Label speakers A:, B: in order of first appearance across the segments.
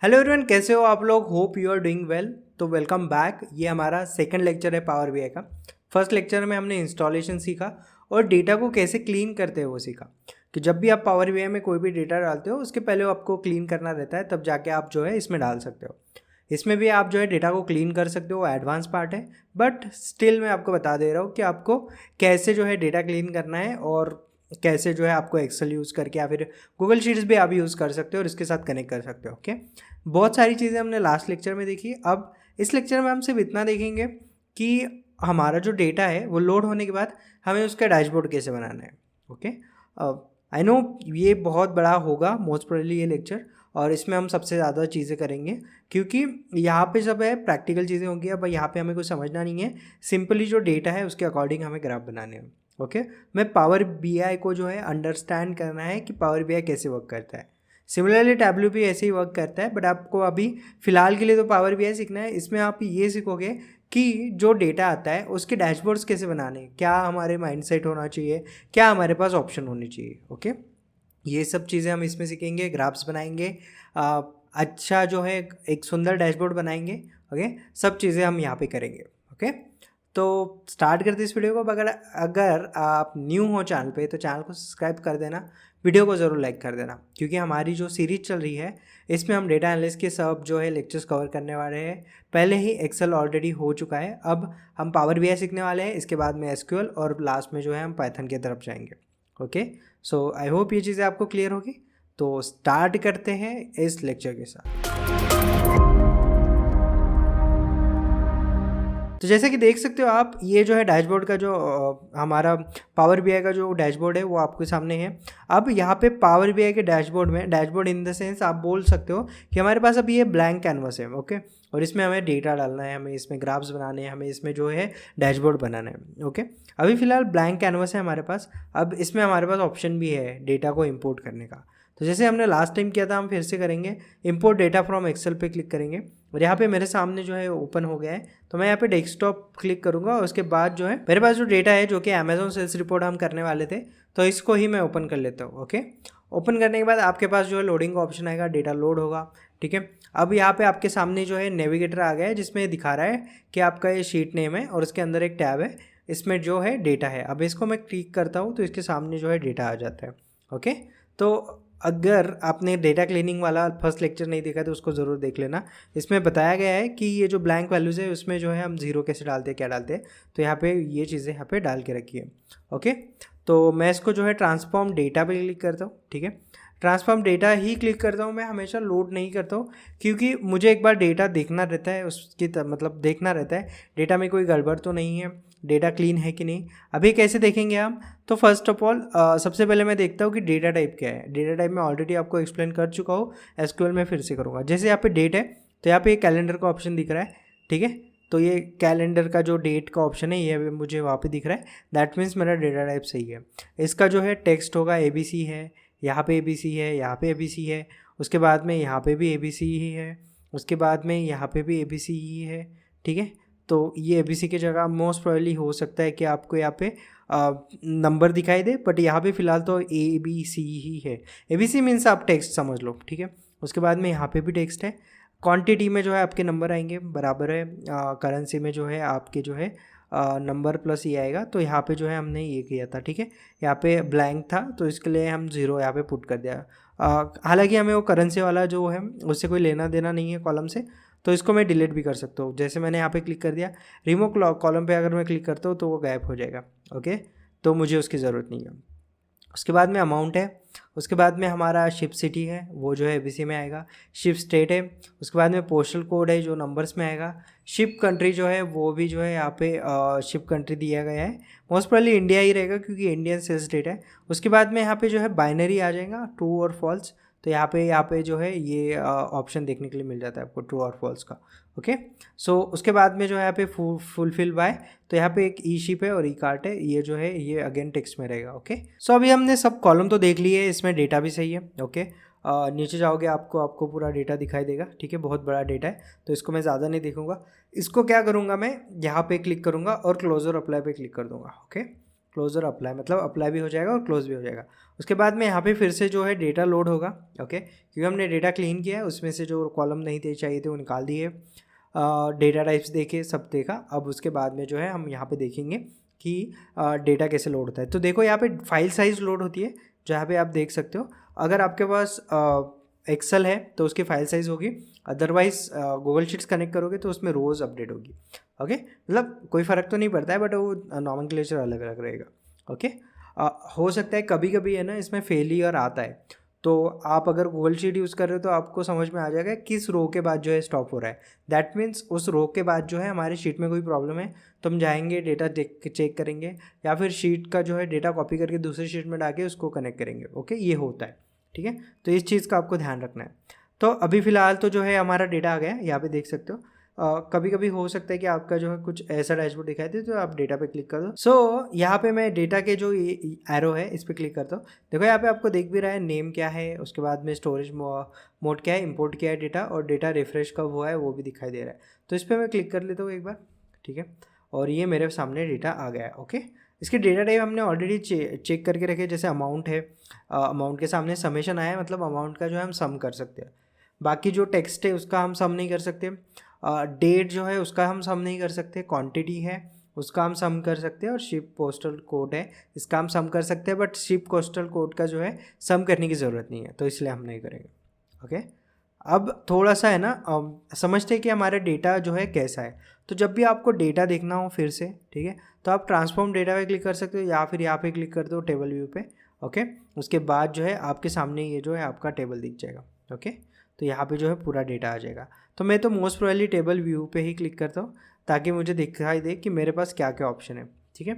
A: Hello everyone, कैसे हो आप लोग। Hope you are doing well. तो वेलकम बैक। ये हमारा सेकंड लेक्चर है पावर बीआई का। फर्स्ट लेक्चर में हमने इंस्टॉलेशन सीखा और डेटा को कैसे क्लीन करते हैं वो सीखा कि जब भी आप पावर बीआई में कोई भी डेटा डालते हो उसके पहले वो आपको क्लीन करना रहता है, तब जाके आप जो है इसमें डाल सकते हो। इसमें भी आप जो है डेटा को क्लीन कर सकते हो, एडवांस पार्ट है, बट स्टिल मैं आपको बता दे रहा हूँ कि आपको कैसे जो है डेटा क्लीन करना है और कैसे जो है आपको एक्सेल यूज़ करके या फिर गूगल शीट्स भी आप यूज़ कर सकते हो और इसके साथ कनेक्ट कर सकते हो। ओके, बहुत सारी चीज़ें हमने लास्ट लेक्चर में देखी। अब इस लेक्चर में हम सिर्फ इतना देखेंगे कि हमारा जो डेटा है वो लोड होने के बाद हमें उसका डैशबोर्ड कैसे बनाना है। ओके, आई नो ये बहुत बड़ा होगा मोस्ट प्रोबेबली ये लेक्चर, और इसमें हम सबसे ज़्यादा चीज़ें करेंगे क्योंकि यहाँ पे सब है प्रैक्टिकल चीज़ें होंगी। अब यहाँ पे हमें कुछ समझना नहीं है, सिंपली जो डेटा है उसके अकॉर्डिंग हमें ग्राफ बनाने हैं। ओके, मैं पावर बीआई को जो है अंडरस्टैंड करना है कि पावर बीआई कैसे वर्क करता है। सिमिलरली टैब्लू भी ऐसे ही वर्क करता है, बट आपको अभी फ़िलहाल के लिए तो पावर बीआई सीखना है। इसमें आप ये सीखोगे कि जो डेटा आता है उसके डैशबोर्ड्स कैसे बनाने, क्या हमारे माइंडसेट होना चाहिए, क्या हमारे पास ऑप्शन होने चाहिए। ओके, ये सब चीज़ें हम इसमें सीखेंगे, ग्राफ्स बनाएंगे, अच्छा जो है एक सुंदर डैशबोर्ड बनाएंगे। ओके, सब चीज़ें हम यहाँ पे करेंगे। ओके, तो स्टार्ट करते इस वीडियो को। अगर अगर आप न्यू हो चैनल पे तो चैनल को सब्सक्राइब कर देना, वीडियो को ज़रूर लाइक कर देना, क्योंकि हमारी जो सीरीज चल रही है इसमें हम डेटा एनालिसिस के सब जो है लेक्चर्स कवर करने वाले हैं। पहले ही एक्सेल ऑलरेडी हो चुका है, अब हम पावर बीआई सीखने वाले हैं, इसके बाद में एसक्यूएल और लास्ट में जो है हम पाइथन की तरफ जाएंगे। ओके, सो आई होप ये चीज़ें आपको क्लियर होगी। तो स्टार्ट करते हैं इस लेक्चर के साथ। तो जैसे कि देख सकते हो आप, ये जो है डैशबोर्ड का जो हमारा पावर बीआई का जो डैशबोर्ड है वो आपके सामने है। अब यहाँ पे पावर बीआई के डैशबोर्ड में, डैशबोर्ड इन द सेंस आप बोल सकते हो कि हमारे पास अभी ये ब्लैंक कैनवस है। ओके, और इसमें हमें डेटा डालना है, हमें इसमें ग्राफ्स बनाने हैं, हमें इसमें जो है डैशबोर्ड बनाना है। ओके, अभी फ़िलहाल ब्लैंक कैनवस है हमारे पास। अब इसमें हमारे पास ऑप्शन भी है डेटा को इम्पोर्ट करने का। तो जैसे हमने लास्ट टाइम किया था हम फिर से करेंगे। इम्पोर्ट डेटा फ्रॉम एक्सेल पे क्लिक करेंगे और यहाँ पे मेरे सामने जो है ओपन हो गया है, तो मैं यहाँ पे डेस्कटॉप क्लिक करूँगा और उसके बाद जो है मेरे पास जो डेटा है जो कि अमेजोन सेल्स रिपोर्ट हम करने वाले थे, तो इसको ही मैं ओपन कर लेता हूँ। ओके, ओपन करने के बाद आपके पास जो है लोडिंग का ऑप्शन आएगा, डेटा लोड होगा। ठीक है, अब यहाँ पे आपके सामने जो है नेविगेटर आ गया है, जिसमें दिखा रहा है कि आपका ये शीट नेम है और उसके अंदर एक टैब है, इसमें जो है डेटा है। अब इसको मैं क्लिक करता हूँ तो इसके सामने जो है डेटा आ जाता है। ओके, तो अगर आपने डेटा क्लीनिंग वाला फर्स्ट लेक्चर नहीं देखा तो उसको ज़रूर देख लेना। इसमें बताया गया है कि ये जो ब्लैंक वैल्यूज़ है उसमें जो है हम ज़ीरो कैसे डालते हैं, क्या डालते हैं, तो यहाँ पे ये चीज़ें यहाँ पे डाल के रखिए। ओके, तो मैं इसको जो है ट्रांसफॉर्म डेटा पे क्लिक करता हूँ। ठीक है, ट्रांसफॉर्म डेटा ही क्लिक करता हूँ मैं, हमेशा लोड नहीं करता हूँ, क्योंकि मुझे एक बार डेटा देखना रहता है, उसकी मतलब देखना रहता है डेटा में कोई गड़बड़ तो नहीं है, डेटा क्लीन है कि नहीं। अभी कैसे देखेंगे हम, तो फर्स्ट ऑफ ऑल सबसे पहले मैं देखता हूँ कि डेटा टाइप क्या है। डेटा टाइप मैं ऑलरेडी आपको एक्सप्लेन कर चुका हूँ, एसक्यूएल में फिर से करूँगा। जैसे यहाँ पे डेट है तो यहाँ पे कैलेंडर का ऑप्शन दिख रहा है। ठीक है, तो ये कैलेंडर का जो डेट का ऑप्शन है ये मुझे वहाँ पे दिख रहा है, दैट मीन्स मेरा डेटा टाइप सही है। इसका जो है टेक्स्ट होगा ABC है, यहाँ पे ABC है, यहाँ पे ABC है, उसके बाद में यहाँ पे भी ABC ही है, उसके बाद में यहाँ पे भी ABC ही है। ठीक है, तो ये ABC की जगह मोस्ट प्रोबेबली हो सकता है कि आपको यहाँ पे नंबर दिखाई दे, बट यहाँ पे फ़िलहाल तो ABC ही है। ABC मीन्स आप टेक्स्ट समझ लो। ठीक है, उसके बाद में यहाँ पे भी टेक्स्ट है। क्वांटिटी में जो है आपके नंबर आएंगे, बराबर है। करेंसी में जो है आपके जो है नंबर प्लस ये आएगा, तो यहाँ पे जो है हमने ये किया था। ठीक है, यहाँ पे ब्लैंक था तो इसके लिए हम ज़ीरो यहाँ पे पुट कर दिया। हालांकि हमें वो करेंसी वाला जो है उससे कोई लेना देना नहीं है कॉलम से, तो इसको मैं डिलीट भी कर सकता हूँ। जैसे मैंने यहाँ पे क्लिक कर दिया, रिमूव कॉलम पे अगर मैं क्लिक करता हूँ तो वो गायब हो जाएगा। ओके, तो मुझे उसकी ज़रूरत नहीं है। उसके बाद में अमाउंट है, उसके बाद में हमारा शिप सिटी है वो जो है ABC में आएगा, शिप स्टेट है, उसके बाद में पोस्टल कोड है जो नंबर्स में आएगा, शिप कंट्री जो है वो भी जो है यहाँ पे शिप कंट्री दिया गया है, मोस्ट प्रोबेबली इंडिया ही रहेगा क्योंकि इंडियन सेल्स डेट है। उसके बाद में यहाँ पे जो है बाइनरी आ जाएगा, ट्रू और फॉल्स, तो यहाँ पे जो है ये ऑप्शन देखने के लिए मिल जाता है आपको ट्रू और फॉल्स का। ओके, सो उसके बाद में जो है यहाँ पे फुलफिल बाय, तो यहाँ पे एक ई शिप है और ई कार्ट है, ये जो है ये अगेन टेक्स्ट में रहेगा। ओके, सो अभी हमने सब कॉलम तो देख लिए, इसमें डेटा भी सही है। ओके, नीचे जाओगे आपको पूरा डेटा दिखाई देगा। ठीक है, बहुत बड़ा डेटा है तो इसको मैं ज़्यादा नहीं देखूंगा। इसको क्या करूँगा, मैं यहाँ पे क्लिक करूँगा और क्लोजर अप्लाई पे क्लिक कर दूँगा। ओके, क्लोज और अप्लाई, मतलब अप्लाई भी हो जाएगा और क्लोज भी हो जाएगा। उसके बाद में यहाँ पे फिर से जो है डेटा लोड होगा, ओके, क्योंकि हमने डेटा क्लीन किया है, उसमें से जो कॉलम नहीं थे चाहिए थे वो निकाल दिए, डेटा टाइप्स देखे, सब देखा। अब उसके बाद में जो है हम यहाँ पे देखेंगे कि डेटा कैसे लोड होता है। तो देखो यहाँ पे फाइल साइज़ लोड होती है, जहाँ पे आप देख सकते हो। अगर आपके पास एक्सेल है तो उसकी फाइल साइज़ होगी, अदरवाइज गूगल शीट्स कनेक्ट करोगे तो उसमें रोज़ अपडेट होगी, ओके। मतलब कोई फ़र्क तो नहीं पड़ता है, बट वो नॉमेनक्लेचर अलग अलग रहेगा, ओके। हो सकता है कभी कभी है ना इसमें फेलियर आता है, तो आप अगर गूगल शीट यूज़ कर रहे हो तो आपको समझ में आ जाएगा किस रो के बाद जो है स्टॉप हो रहा है। दैट मीन्स उस रो के बाद जो है हमारे शीट में कोई प्रॉब्लम है, तो हम जाएंगे डेटा चेक करेंगे, या फिर शीट का जो है डेटा कॉपी करके दूसरी शीट में डाल के उसको कनेक्ट करेंगे, ओके। ये होता है, ठीक है। तो इस चीज़ का आपको ध्यान रखना है। तो अभी फ़िलहाल तो जो है हमारा डेटा आ गया है, यहाँ पे देख सकते हो। कभी कभी हो सकता है कि आपका जो है कुछ ऐसा डैशबोर्ड दिखाई दे, तो आप डेटा पे क्लिक कर दो। सो यहाँ पे मैं डेटा के जो एरो है इस पर क्लिक करता हूँ। देखो यहाँ पे आपको देख भी रहा है नेम क्या है, उसके बाद में स्टोरेज मोड क्या है, इंपोर्ट किया है डेटा, और डेटा रिफ्रेश कब हुआ है वो भी दिखाई दे रहा है। तो इस पर मैं क्लिक कर लेता हूँ एक बार, ठीक है, और ये मेरे सामने डेटा आ गया है, ओके। इसके डेटा टाइप हमने ऑलरेडी चेक करके रखे, जैसे अमाउंट है, अमाउंट के सामने समेशन आया है, मतलब अमाउंट का जो है हम सम कर सकते हैं। बाकी जो टेक्स्ट है उसका हम सम नहीं कर सकते, डेट जो है उसका हम सम नहीं कर सकते, क्वांटिटी है उसका हम सम कर सकते हैं, और शिप पोस्टल कोड है इसका हम सम कर सकते हैं, बट शिप पोस्टल कोड का जो है सम करने की ज़रूरत नहीं है, तो इसलिए हम नहीं करेंगे, ओके। अब थोड़ा सा है ना समझते हैं कि हमारा डेटा जो है कैसा है। तो जब भी आपको डेटा देखना हो फिर से, ठीक है, तो आप ट्रांसफॉर्म डेटा पे क्लिक कर सकते हो, या फिर यहाँ पे क्लिक कर दो टेबल व्यू पे, ओके। उसके बाद जो है आपके सामने ये जो है आपका टेबल दिख जाएगा, ओके। तो यहाँ पे जो है पूरा डेटा आ जाएगा। तो मैं तो मोस्ट प्रोबेबली टेबल व्यू पे ही क्लिक करता हूँ, ताकि मुझे दिखाई दे कि मेरे पास क्या क्या ऑप्शन है, ठीक है।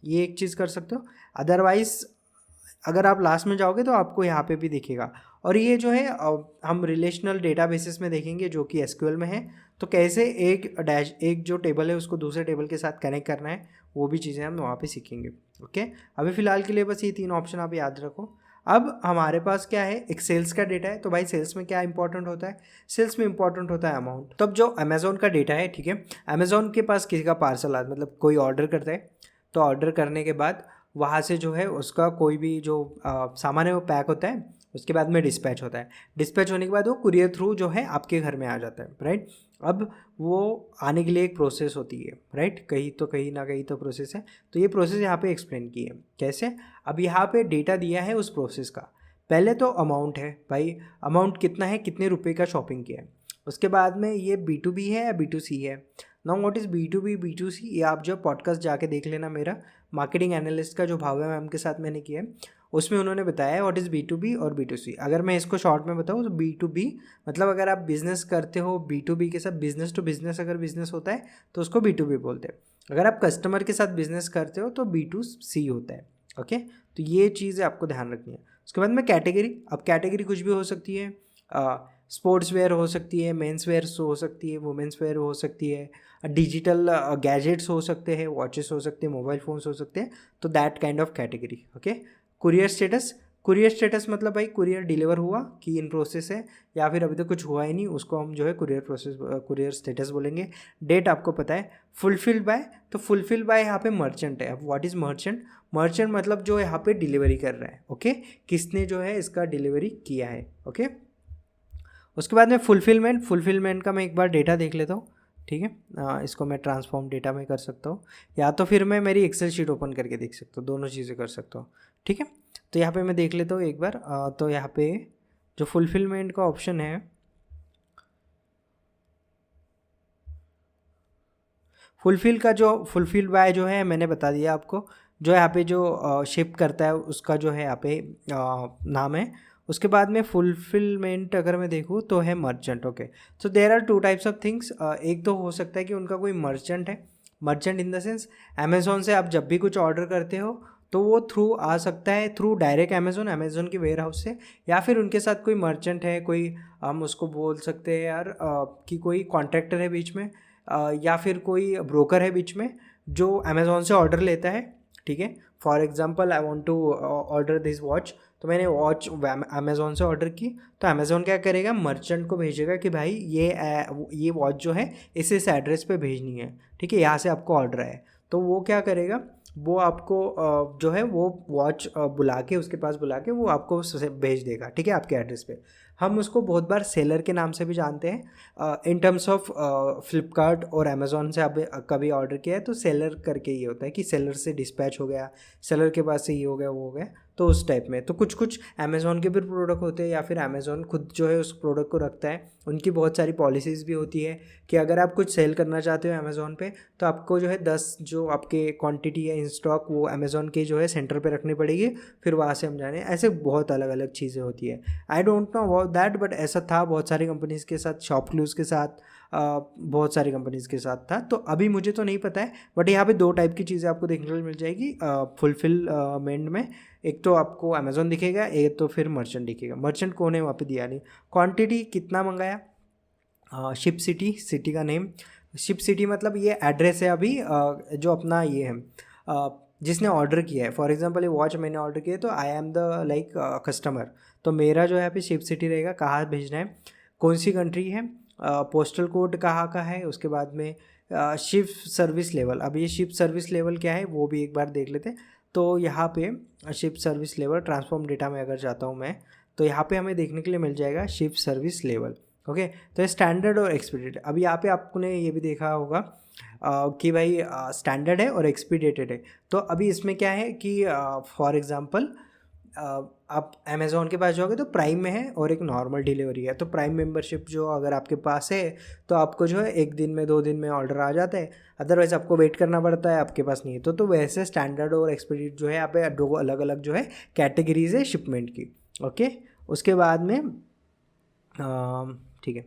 A: ये एक चीज़ कर सकते हो। अदरवाइज़ अगर आप लास्ट में जाओगे तो आपको यहाँ पे भी दिखेगा। और ये जो है हम रिलेशनल डेटाबेसेस में देखेंगे जो कि एसक्यूएल में है, तो कैसे एक जो टेबल है उसको दूसरे टेबल के साथ कनेक्ट करना है, वो भी चीज़ें हम वहाँ पे सीखेंगे, ओके। अभी फ़िलहाल के लिए बस ये 3 ऑप्शन आप याद रखो। अब हमारे पास क्या है, एक सेल्स का डेटा है। तो भाई सेल्स में क्या इंपॉर्टेंट होता है, सेल्स में इंपॉर्टेंट होता है अमाउंट। तब जो अमेज़ॉन का डेटा है, ठीक है, अमेज़ॉन के पास किसी का पार्सल आता, मतलब कोई ऑर्डर करता है, तो ऑर्डर करने के बाद वहाँ से जो है उसका कोई भी जो सामान है वो पैक होता है, उसके बाद में डिस्पैच होता है। डिस्पैच होने के बाद वो कुरियर थ्रू जो है आपके घर में आ जाता है, राइट। अब वो आने के लिए एक प्रोसेस होती है, राइट, कहीं ना कहीं तो प्रोसेस है। तो ये प्रोसेस यहाँ पे एक्सप्लेन की है कैसे। अब यहाँ पे डेटा दिया है उस प्रोसेस का। पहले तो अमाउंट है, भाई अमाउंट कितना है, कितने रुपए का शॉपिंग किया है। उसके बाद में ये B2B है या B2C है। Now what is B2B B2C, ये आप जो पॉडकास्ट जाके देख लेना, मेरा मार्केटिंग एनालिस्ट का जो भाव्या मैम के साथ मैंने किया है, उसमें उन्होंने बताया है व्हाट इज़ B2B और B2C। अगर मैं इसको शॉर्ट में बताऊँ तो B2B मतलब अगर आप बिज़नेस करते हो B2B के साथ, बिज़नेस टू बिज़नेस अगर बिज़नेस होता है तो उसको B2B बोलते हैं। अगर आप कस्टमर के साथ बिज़नेस करते हो तो B2C होता है, ओके। तो ये चीज़ें आपको ध्यान रखनी है। उसके बाद में कैटेगरी, अब कैटेगरी कुछ भी हो सकती है, स्पोर्ट्स वेयर हो सकती है, मेंस वेयर हो सकती है, वुमेंस वेयर हो सकती है, डिजिटल गैजेट्स हो सकते हैं, वॉचेस हो सकते हैं, मोबाइल फ़ोन्स हो सकते हैं, तो that kind of category, okay. Courier status, courier status मतलब भाई कुरियर डिलीवर हुआ कि इन प्रोसेस है, या फिर अभी तक कुछ हुआ ही नहीं, उसको हम जो है कुरियर प्रोसेस कुरियर स्टेटस बोलेंगे। डेट आपको पता है। फुलफिल बाय, तो फुलफिल बाय यहाँ पे मर्चेंट है। अब व्हाट इज़ मर्चेंट, मर्चेंट मतलब जो यहाँ पे डिलीवरी कर रहा है, ओके, किसने जो है इसका डिलीवरी किया है, ओके। उसके बाद में फुलफिलमेंट, फुलफिलमेंट का मैं एक बार डेटा देख लेता हूँ, ठीक है। इसको मैं ट्रांसफॉर्म डेटा में कर सकता हूँ, या तो फिर मैं मेरी एक्सेल शीट ओपन करके देख सकता हूँ, दोनों चीज़ें कर सकता हूँ, ठीक है। तो यहाँ पे मैं देख लेता हूँ एक बार। तो यहाँ पे जो फुलफिलमेंट का ऑप्शन है, फुलफिल का जो फुलफिल बाय जो है मैंने बता दिया आपको। जो यहाँ पे जो शिप करता है उसका जो है यहाँ पे नाम है। उसके बाद में फुलफिलमेंट अगर मैं देखूँ तो है merchant, okay. So there are 2 types of things. एक तो हो सकता है कि उनका कोई मर्चेंट है, merchant in the sense Amazon से आप जब भी कुछ ऑर्डर करते हो तो वो थ्रू आ सकता है, थ्रू डायरेक्ट अमेज़ॉन के वेयर हाउस से, या फिर उनके साथ कोई मर्चेंट है, कोई हम उसको बोल सकते हैं यार कि कोई कॉन्ट्रैक्टर है बीच में, या फिर कोई ब्रोकर है बीच में जो अमेज़ॉन से ऑर्डर लेता है, ठीक है। For example I want to order this watch, तो मैंने वॉच अमेज़ॉन से ऑर्डर की, तो अमेज़ॉन क्या करेगा, मर्चेंट को भेजेगा कि भाई ये वॉच जो है इस एड्रेस पे भेजनी है, ठीक है, यहाँ से आपको ऑर्डर है। तो वो क्या करेगा, वो आपको जो है वो वॉच बुला के, उसके पास बुला के वो आपको भेज देगा, ठीक है, आपके एड्रेस पे। हम उसको बहुत बार सेलर के नाम से भी जानते हैं। इन टर्म्स ऑफ फ्लिपकार्ट और अमेज़ॉन से आप कभी ऑर्डर किया है तो सेलर करके ये होता है कि सेलर से डिस्पैच हो गया, सेलर के पास से ये हो गया वो हो गया, तो उस टाइप में। तो कुछ कुछ अमेज़ॉन के भी प्रोडक्ट होते हैं या फिर अमेज़ॉन खुद जो है उस प्रोडक्ट को रखता है। उनकी बहुत सारी पॉलिसीज़ भी होती है कि अगर आप कुछ सेल करना चाहते हो अमेज़ॉन पे तो आपको जो है 10 जो आपके क्वांटिटी है इन स्टॉक वो अमेज़ॉन के जो है सेंटर पे रखनी पड़ेगी, फिर वहाँ से हम जाने। ऐसे बहुत अलग अलग चीज़ें होती है। I don't know about that, but ऐसा था बहुत सारी कंपनीज़ के साथ, शॉपक्लूज़ के साथ, बहुत सारी कंपनीज़ के साथ था। तो अभी मुझे तो नहीं पता है, बट यहाँ पे 2 टाइप की चीज़ें आपको देखने को मिल जाएगी फुलफिलमेंट में। एक तो आपको अमेज़ॉन दिखेगा, एक तो फिर मर्चेंट दिखेगा। मर्चेंट कौन है वहाँ पे दिया नहीं। क्वांटिटी कितना मंगाया, शिप सिटी, सिटी का नेम, शिप सिटी मतलब ये एड्रेस है अभी जो अपना ये है जिसने ऑर्डर किया है। फॉर एग्जांपल ये वॉच मैंने ऑर्डर किया है तो I am the like customer, तो मेरा जो है यहाँ पे शिप सिटी रहेगा, कहाँ भेजना है, कौन सी कंट्री है, पोस्टल कोड कहाँ का है, उसके बाद में शिप सर्विस लेवल। अब ये शिप सर्विस लेवल क्या है वो भी एक बार देख लेते हैं। तो यहाँ पे ship service level transform data में अगर जाता हूँ मैं, तो यहाँ पे हमें देखने के लिए मिल जाएगा शिप सर्विस लेवल। ओके, तो ये स्टैंडर्ड और एक्सपीडिएटेड। अब यहाँ पे आपने ये भी देखा होगा कि भाई स्टैंडर्ड है और एक्सपीडिएटेड है। तो अभी इसमें क्या है कि फॉर एग्जांपल आप अमेज़ॉन के पास जाओगे तो प्राइम में है और एक नॉर्मल डिलीवरी है। तो प्राइम मेंबरशिप जो अगर आपके पास है तो आपको जो है 1 दिन में 2 दिन में ऑर्डर आ जाता है, अदरवाइज़ आपको वेट करना पड़ता है, आपके पास नहीं है तो वैसे स्टैंडर्ड और एक्सपीडिएटेड जो है यहाँ पे 2 अलग अलग जो है कैटेगरीज है शिपमेंट की। ओके, उसके बाद में ठीक है,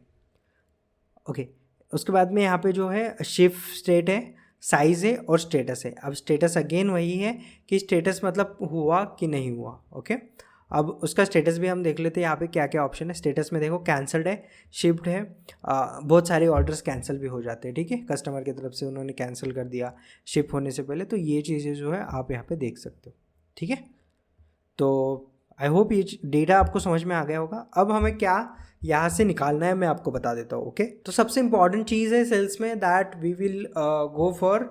A: ओके, उसके बाद में यहाँ पे जो है शिप स्टेट है, साइज़ है और स्टेटस है। अब स्टेटस अगेन वही है कि स्टेटस मतलब हुआ कि नहीं हुआ। ओके, अब उसका स्टेटस भी हम देख लेते हैं यहाँ पे क्या क्या ऑप्शन है। स्टेटस में देखो कैंसल्ड है, शिप्ड है, बहुत सारे ऑर्डर्स कैंसिल भी हो जाते हैं, ठीक है, कस्टमर की तरफ से उन्होंने कैंसिल कर दिया शिप होने से पहले। तो ये चीज़ें जो है आप यहाँ पे देख सकते हो, ठीक है। तो आई होप ये डेटा आपको समझ में आ गया होगा। अब हमें क्या यहाँ से निकालना है मैं आपको बता देता हूँ। ओके, तो सबसे इंपॉर्टेंट चीज़ है सेल्स में that we will go for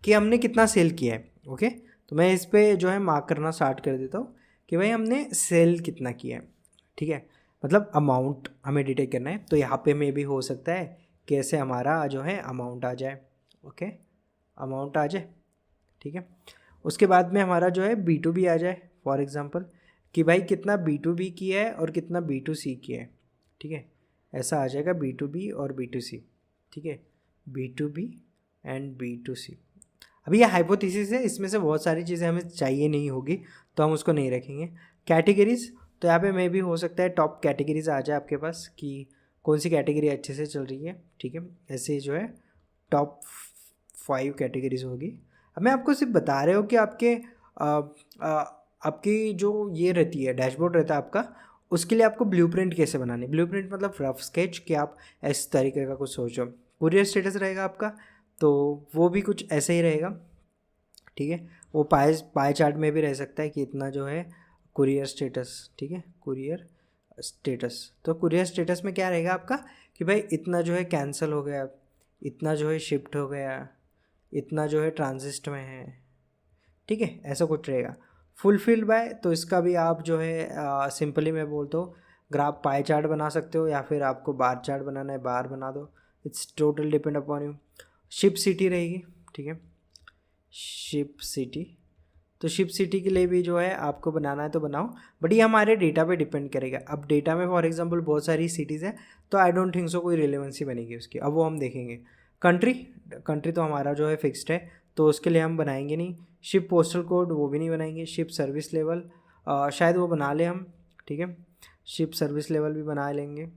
A: कि हमने कितना सेल किया है। ओके, तो मैं इस पर जो है मार्क करना स्टार्ट कर देता हूँ कि भाई हमने सेल कितना किया है, ठीक है, मतलब अमाउंट हमें डिटेक्ट करना है। तो यहाँ पे में भी हो सकता है कैसे हमारा जो है अमाउंट आ जाए। ओके, अमाउंट आ जाए, ठीक है। उसके बाद में हमारा जो है B2B आ जाए, फॉर एग्जांपल कि भाई कितना B2B किया है और कितना B2C किया है, ठीक है, ऐसा आ जाएगा B2B और B2C, ठीक है, B2B एंड B2C। अभी ये हाइपोथेसिस है, इसमें से बहुत सारी चीज़ें हमें चाहिए नहीं होगी तो हम उसको नहीं रखेंगे। कैटेगरीज, तो यहाँ पे मे भी हो सकता है टॉप कैटेगरीज आ जाए आपके पास कि कौन सी कैटेगरी अच्छे से चल रही है, ठीक है, ऐसे जो है टॉप 5 कैटेगरीज होगी। अब मैं आपको सिर्फ बता रहे हो कि आपके आपकी जो ये रहती है डैशबोर्ड रहता है आपका, उसके लिए आपको ब्लूप्रिंट कैसे बनानी है। ब्लूप्रिंट मतलब रफ स्केच कि आप इस तरीके का कुछ सोचो। कुरियर स्टेटस रहेगा आपका तो वो भी कुछ ऐसे ही रहेगा, ठीक है, वो पाई चार्ट में भी रह सकता है कि इतना जो है कुरियर स्टेटस, ठीक है, कुरियर स्टेटस। तो कुरियर स्टेटस में क्या रहेगा आपका कि भाई इतना जो है कैंसिल हो गया, इतना जो है शिफ्ट हो गया, इतना जो है ट्रांजिस्ट में है, ठीक है, ऐसा कुछ रहेगा। फुलफिल्ड बाय, तो इसका भी आप जो है सिंपली मैं बोलता हूँ ग्राफ पाई चार्ट बना सकते हो या फिर आपको बार चार्ट बनाना है बार बना दो, it's total depend upon you. Ship city रहेगी, ठीक है, शिप सिटी, तो शिप सिटी के लिए भी जो है आपको बनाना है तो बनाओ, बट ये हमारे डेटा पे डिपेंड करेगा। अब डेटा में फॉर एग्जांपल बहुत सारी सिटीज़ हैं तो आई डोंट थिंक सो कोई रिलेवेंसी बनेगी उसकी, अब वो हम देखेंगे। कंट्री, कंट्री तो हमारा जो है फिक्स्ड है तो उसके लिए हम बनाएंगे नहीं। शिप पोस्टल कोड वो भी नहीं बनाएंगे। शिप सर्विस लेवल शायद वो बना लें हम, ठीक है, शिप सर्विस लेवल भी बना लेंगे।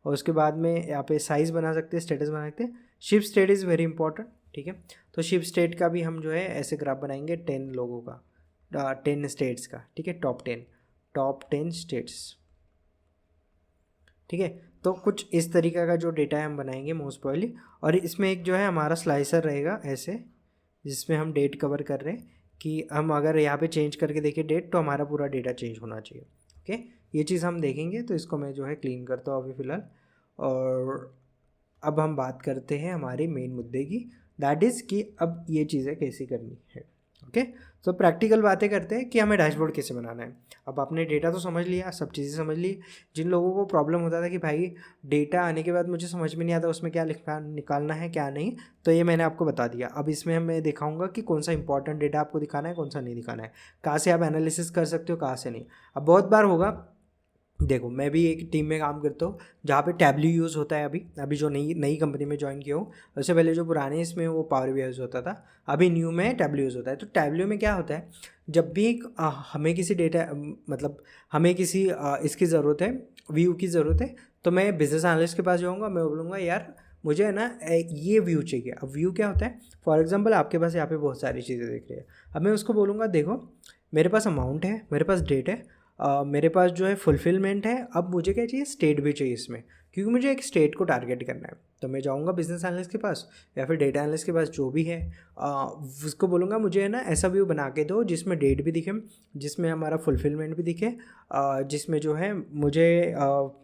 A: और उसके बाद में यहाँ पे साइज़ बना सकते हैं, स्टेटस बना सकते हैं। Ship state is very important, ठीक है, तो शिप स्टेट का भी हम जो है ऐसे ग्राफ बनाएंगे 10 लोगों का, 10 स्टेट्स का, ठीक है, टॉप 10 स्टेट्स, ठीक है। तो कुछ इस तरीके का जो डेटा है हम बनाएंगे मोस्ट प्रोबेबली। और इसमें एक जो है हमारा स्लाइसर रहेगा ऐसे, जिसमें हम डेट कवर कर रहे हैं कि हम अगर यहाँ पे चेंज करके देखें डेट तो हमारा पूरा डेटा चेंज होना चाहिए। ओके, ये चीज़ हम देखेंगे, तो इसको मैं जो है क्लीन करता हूँ अभी फ़िलहाल। और अब हम बात करते हैं हमारे मेन मुद्दे की, दैट इज़ कि अब ये चीज़ें कैसे करनी है। ओके। तो प्रैक्टिकल बातें करते हैं कि हमें डैशबोर्ड कैसे बनाना है। अब आपने डेटा तो समझ लिया, सब चीज़ें समझ ली। जिन लोगों को प्रॉब्लम होता था कि भाई डेटा आने के बाद मुझे समझ में नहीं आता उसमें क्या लिखना निकालना है क्या नहीं, तो ये मैंने आपको बता दिया। अब इसमें मैं दिखाऊंगा कि कौन सा इंपॉर्टेंट डेटा आपको दिखाना है, कौन सा नहीं दिखाना है, कहाँ से आप एनालिसिस कर सकते हो, कहाँ से नहीं। अब बहुत बार होगा, देखो मैं भी एक टीम में काम करता हूँ जहाँ पे टैबल्यू यूज़ होता है। अभी अभी जो नई नई कंपनी में ज्वाइन किया हूँ, उससे पहले जो पुराने इसमें वो पावर बी यूज़ होता था, अभी न्यू में टैबल्यू यूज़ होता है। तो टैबल्यू में क्या होता है, जब भी हमें किसी डेटा मतलब हमें किसी इसकी ज़रूरत है, व्यू की ज़रूरत है, तो मैं बिजनेस एनालिस्ट के पास जाऊँगा, मैं बोलूँगा यार मुझे है ना ये व्यू चाहिए। अब व्यू क्या होता है, फॉर एग्जांपल आपके पास यहाँ पे बहुत सारी चीज़ें दिख रही है। अब मैं उसको बोलूँगा देखो मेरे पास अमाउंट है, मेरे पास डेट है, मेरे पास जो है फुलफिलमेंट है, अब मुझे क्या चाहिए, स्टेट भी चाहिए इसमें, क्योंकि मुझे एक स्टेट को टारगेट करना है। तो मैं जाऊँगा बिजनेस एनालिस्ट के पास या फिर डेटा एनालिस्ट के पास, जो भी है उसको बोलूँगा मुझे है ना ऐसा व्यू बना के दो जिसमें डेट भी दिखे, जिसमें हमारा फुलफिलमेंट भी दिखे, जिसमें जो है मुझे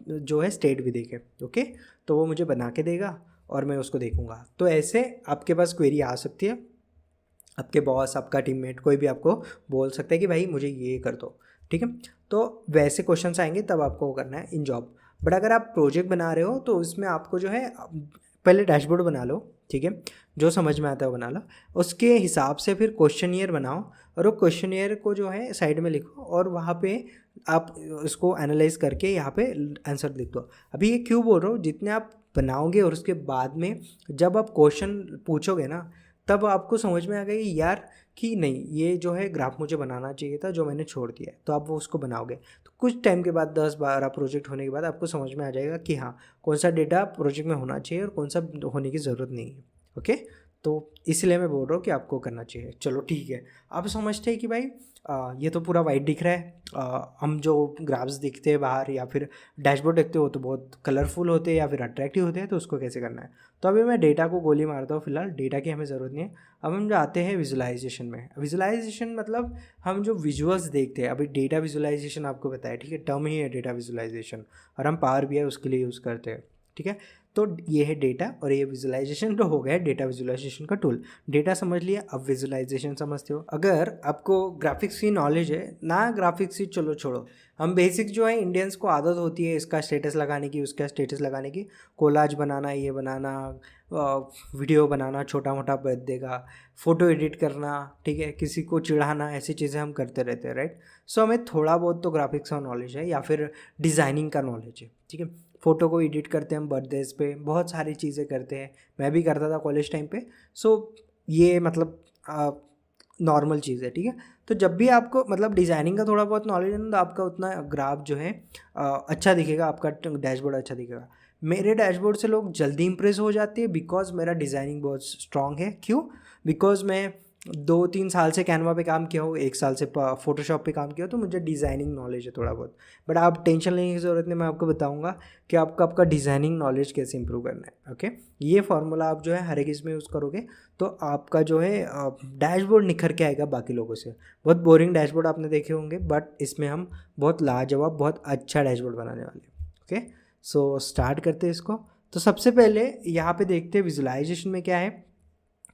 A: जो है स्टेट भी दिखे। ओके, तो वो मुझे बना के देगा और मैं उसको देखूँगा। तो ऐसे आपके पास क्वेरी आ सकती है, आपके बॉस, आपका टीममेट, कोई भी आपको बोल सकता है कि भाई मुझे ये कर दो, ठीक है। तो वैसे क्वेश्चंस आएंगे तब आपको वो करना है इन जॉब। बट अगर आप प्रोजेक्ट बना रहे हो तो उसमें आपको जो है पहले डैशबोर्ड बना लो, ठीक है, जो समझ में आता है वो बना लो। उसके हिसाब से फिर क्वेश्चनियर बनाओ और वो क्वेश्चनियर को जो है साइड में लिखो और वहाँ पे आप उसको एनालाइज करके यहाँ पे आंसर लिख दो। अभी ये क्यों बोल रहा हूँ, जितने आप बनाओगे और उसके बाद में जब आप क्वेश्चन पूछोगे ना, तब आपको समझ में आ गया कि यार कि नहीं ये जो है ग्राफ मुझे बनाना चाहिए था जो मैंने छोड़ दिया है, तो आप वो उसको बनाओगे। तो कुछ टाइम के बाद 10-12 प्रोजेक्ट होने के बाद आपको समझ में आ जाएगा कि हाँ कौन सा डेटा प्रोजेक्ट में होना चाहिए और कौन सा होने की ज़रूरत नहीं है। ओके, तो इसलिए मैं बोल रहा हूँ कि आपको करना चाहिए। चलो ठीक है, आप समझते हैं कि भाई ये तो पूरा वाइट दिख रहा है, हम जो ग्राफ्स दिखते हैं बाहर या फिर डैशबोर्ड देखते हो तो बहुत कलरफुल होते हैं या फिर अट्रैक्टिव होते हैं, तो उसको कैसे करना है। तो अभी मैं डेटा को गोली मारता हूँ, फिलहाल डेटा की हमें ज़रूरत नहीं है। अब हम जाते हैं विजुलाइजेशन में। विजुलाइजेशन मतलब हम जो विजुअल्स देखते हैं, अभी डेटा विजुलाइजेशन आपको बताया, ठीक है, टर्म ही है डेटा विजुलाइजेशन, और हम पावर बीआई उसके लिए यूज़ करते हैं, ठीक है। तो ये है डेटा और ये विजुलाइजेशन तो हो गया डेटा विजुलाइजेशन का टूल। डेटा समझ लिया, अब विजुलाइजेशन समझते हो। अगर आपको ग्राफिक्स की नॉलेज है ना, ग्राफिक्स ही चलो छोड़ो, हम बेसिक जो है इंडियंस को आदत होती है इसका स्टेटस लगाने की, उसका स्टेटस लगाने की, कोलाज बनाना, ये बनाना, वीडियो बनाना छोटा मोटा बर्थडे का, फ़ोटो एडिट करना, ठीक है, किसी को चिढ़ाना, ऐसी चीज़ें हम करते रहते हैं, राइट। सो हमें थोड़ा बहुत तो ग्राफिक्स का नॉलेज है या फिर डिज़ाइनिंग का नॉलेज है, ठीक है। फ़ोटो को एडिट करते हैं हम बर्थडेज पे, बहुत सारी चीज़ें करते हैं, मैं भी करता था कॉलेज टाइम पे। सो ये मतलब नॉर्मल चीज़ है, ठीक है। तो जब भी आपको मतलब डिज़ाइनिंग का थोड़ा बहुत नॉलेज है ना, तो आपका उतना ग्राफ जो है अच्छा दिखेगा, आपका डैशबोर्ड अच्छा दिखेगा। मेरे डैशबोर्ड से लोग जल्दी इंप्रेस हो जाते हैं बिकॉज मेरा डिज़ाइनिंग बहुत स्ट्रॉन्ग है। क्यों? बिकॉज मैं 2-3 साल से कैनवा पे काम किया हूँ, 1 साल से फोटोशॉप पे काम किया, तो मुझे डिज़ाइनिंग नॉलेज है थोड़ा बहुत। बट आप टेंशन लेने की ज़रूरत नहीं, मैं आपको बताऊंगा कि आपका डिज़ाइनिंग नॉलेज कैसे इंप्रूव करना है। ओके, ये फार्मूला आप जो है हर एक इसमें यूज़ करोगे तो आपका जो है डैशबोर्ड निखर के आएगा बाकी लोगों से। बहुत बोरिंग डैशबोर्ड आपने देखे होंगे, बट इसमें हम बहुत लाजवाब, बहुत अच्छा डैशबोर्ड बनाने वाले हैं। ओके, सो स्टार्ट करते हैं इसको। तो सबसे पहले यहाँ पे देखते हैं विजुलाइजेशन में क्या है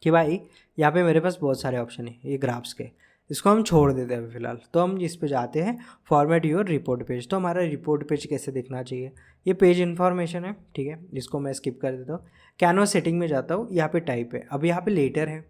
A: कि भाई यहाँ पे मेरे पास बहुत सारे ऑप्शन है ये ग्राफ्स के, इसको हम छोड़ देते हैं अभी फ़िलहाल। तो हम इस पे जाते हैं फॉर्मेट योर रिपोर्ट पेज। तो हमारा रिपोर्ट पेज कैसे दिखना चाहिए, ये पेज इन्फॉर्मेशन है, ठीक है, इसको मैं स्किप कर देता हूँ। कैनवस सेटिंग में जाता हूँ, यहाँ पे टाइप है, अब यहाँ पे लेटर है,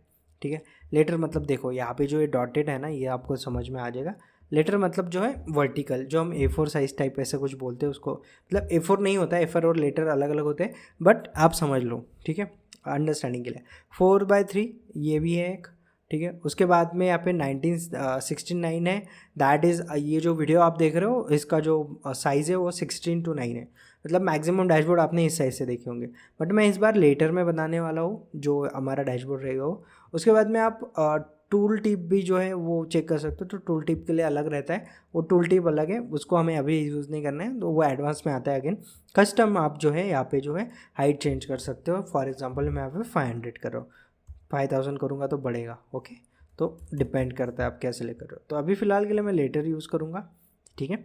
A: ठीक है। लेटर मतलब देखो यहाँ पे जो ये डॉटेड है ना, ये आपको समझ में आ जाएगा। लेटर मतलब जो है वर्टिकल, जो हम A4 साइज टाइप ऐसा कुछ बोलते हैं उसको, मतलब A4 नहीं होता है, A4 और लेटर अलग अलग होते हैं, बट आप समझ लो, ठीक है, अंडरस्टैंडिंग के लिए। 4/3 ये भी है एक, ठीक है। उसके बाद में यहाँ पे 1969 है, दैट इज़ ये जो वीडियो आप देख रहे हो इसका जो साइज़ है वो 16:9 है, मतलब मैक्सिमम डैशबोर्ड आपने इस साइज़ से देखे होंगे। बट मैं इस बार लेटर में बनाने वाला हूँ जो हमारा डैशबोर्ड रहेगा वो। उसके बाद में आप टूल टिप भी जो है वो चेक कर सकते हो, तो टूल टिप के लिए अलग रहता है, वो टूल टिप अलग है, उसको हमें अभी यूज़ नहीं करना है, तो वो एडवांस में आता है। अगेन कस्टम आप जो है यहाँ पे जो है हाइट चेंज कर सकते हो। फॉर एग्जांपल मैं यहाँ पे 500 कर रहा हूँ, 5000 करूँगा तो बढ़ेगा। ओके, तो डिपेंड करता है आप कैसे लेकर रहे हो। तो अभी फ़िलहाल के लिए मैं लेटर यूज़ करूँगा, ठीक है।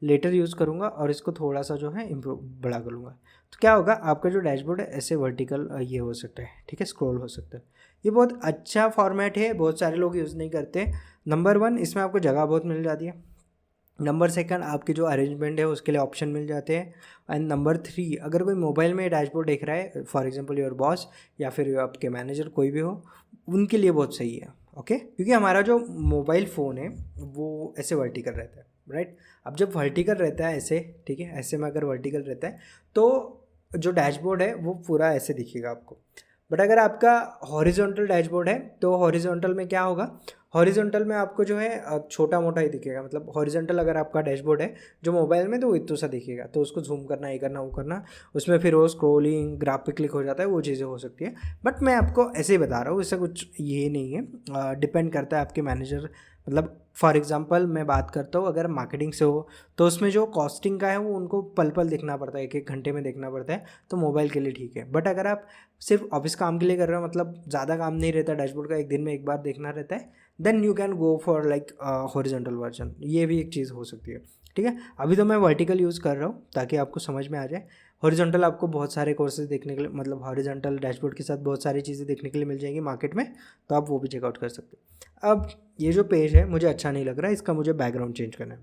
A: लेटर यूज़ करूँगा और इसको थोड़ा सा जो है इम्प्रूव बड़ा कर लूँगा, तो क्या होगा, आपका जो डैशबोर्ड है ऐसे वर्टिकल ये हो सकता है, ठीक है, स्क्रॉल हो सकता है। ये बहुत अच्छा फॉर्मेट है, बहुत सारे लोग यूज़ नहीं करते। नंबर 1, इसमें आपको जगह बहुत मिल जाती है। नंबर 2, आपकी जो अरेंजमेंट है उसके लिए ऑप्शन मिल जाते हैं। एंड नंबर 3, अगर कोई मोबाइल में डैशबोर्ड देख रहा है, फॉर एग्जांपल योर बॉस या फिर आपके मैनेजर कोई भी हो, उनके लिए बहुत सही है। ओके, क्योंकि हमारा जो मोबाइल फ़ोन है वो ऐसे वर्टिकल रहता है, राइट। अब जब वर्टिकल रहता है ऐसे, ठीक है, ऐसे में अगर वर्टिकल रहता है तो जो डैशबोर्ड है वो पूरा ऐसे दिखेगा आपको। बट अगर आपका हॉरिजॉन्टल डैशबोर्ड है तो हॉरिजॉन्टल में क्या होगा, हॉरिजॉन्टल में आपको जो है छोटा मोटा ही दिखेगा। मतलब हॉरिजॉन्टल अगर आपका डैशबोर्ड है जो मोबाइल में, तो वो इतना सा दिखेगा, तो उसको जूम करना, ये करना, वो करना, उसमें फिर वो स्क्रॉलिंग ग्राफ पे क्लिक हो जाता है, वो चीज़ें हो सकती है। बट मैं आपको ऐसे ही बता रहा हूँ, इससे कुछ ये नहीं है, डिपेंड करता है आपके मैनेजर। मतलब फॉर एग्जांपल मैं बात करता हूँ, अगर मार्केटिंग से हो तो उसमें जो कॉस्टिंग का है वो उनको पल पल देखना पड़ता है, एक एक घंटे में देखना पड़ता है, तो मोबाइल के लिए ठीक है। बट अगर आप सिर्फ ऑफिस काम के लिए कर रहे हो, मतलब ज़्यादा काम नहीं रहता डैशबोर्ड का, एक दिन में एक बार देखना रहता है, then you can go for like horizontal version, ये भी एक चीज़ हो सकती है, ठीक है। अभी तो मैं वर्टिकल यूज़ कर रहा हूँ ताकि आपको समझ में आ जाए। हॉरिजॉन्टल आपको बहुत सारे कोर्सेज देखने के लिए, मतलब हॉरिजॉन्टल डैशबोर्ड के साथ बहुत सारी चीज़ें देखने के लिए मिल जाएंगी मार्केट में, तो आप वो भी चेकआउट कर सकते हो। अब ये जो पेज है मुझे अच्छा नहीं लग रहा है, इसका मुझे बैकग्राउंड चेंज करना है।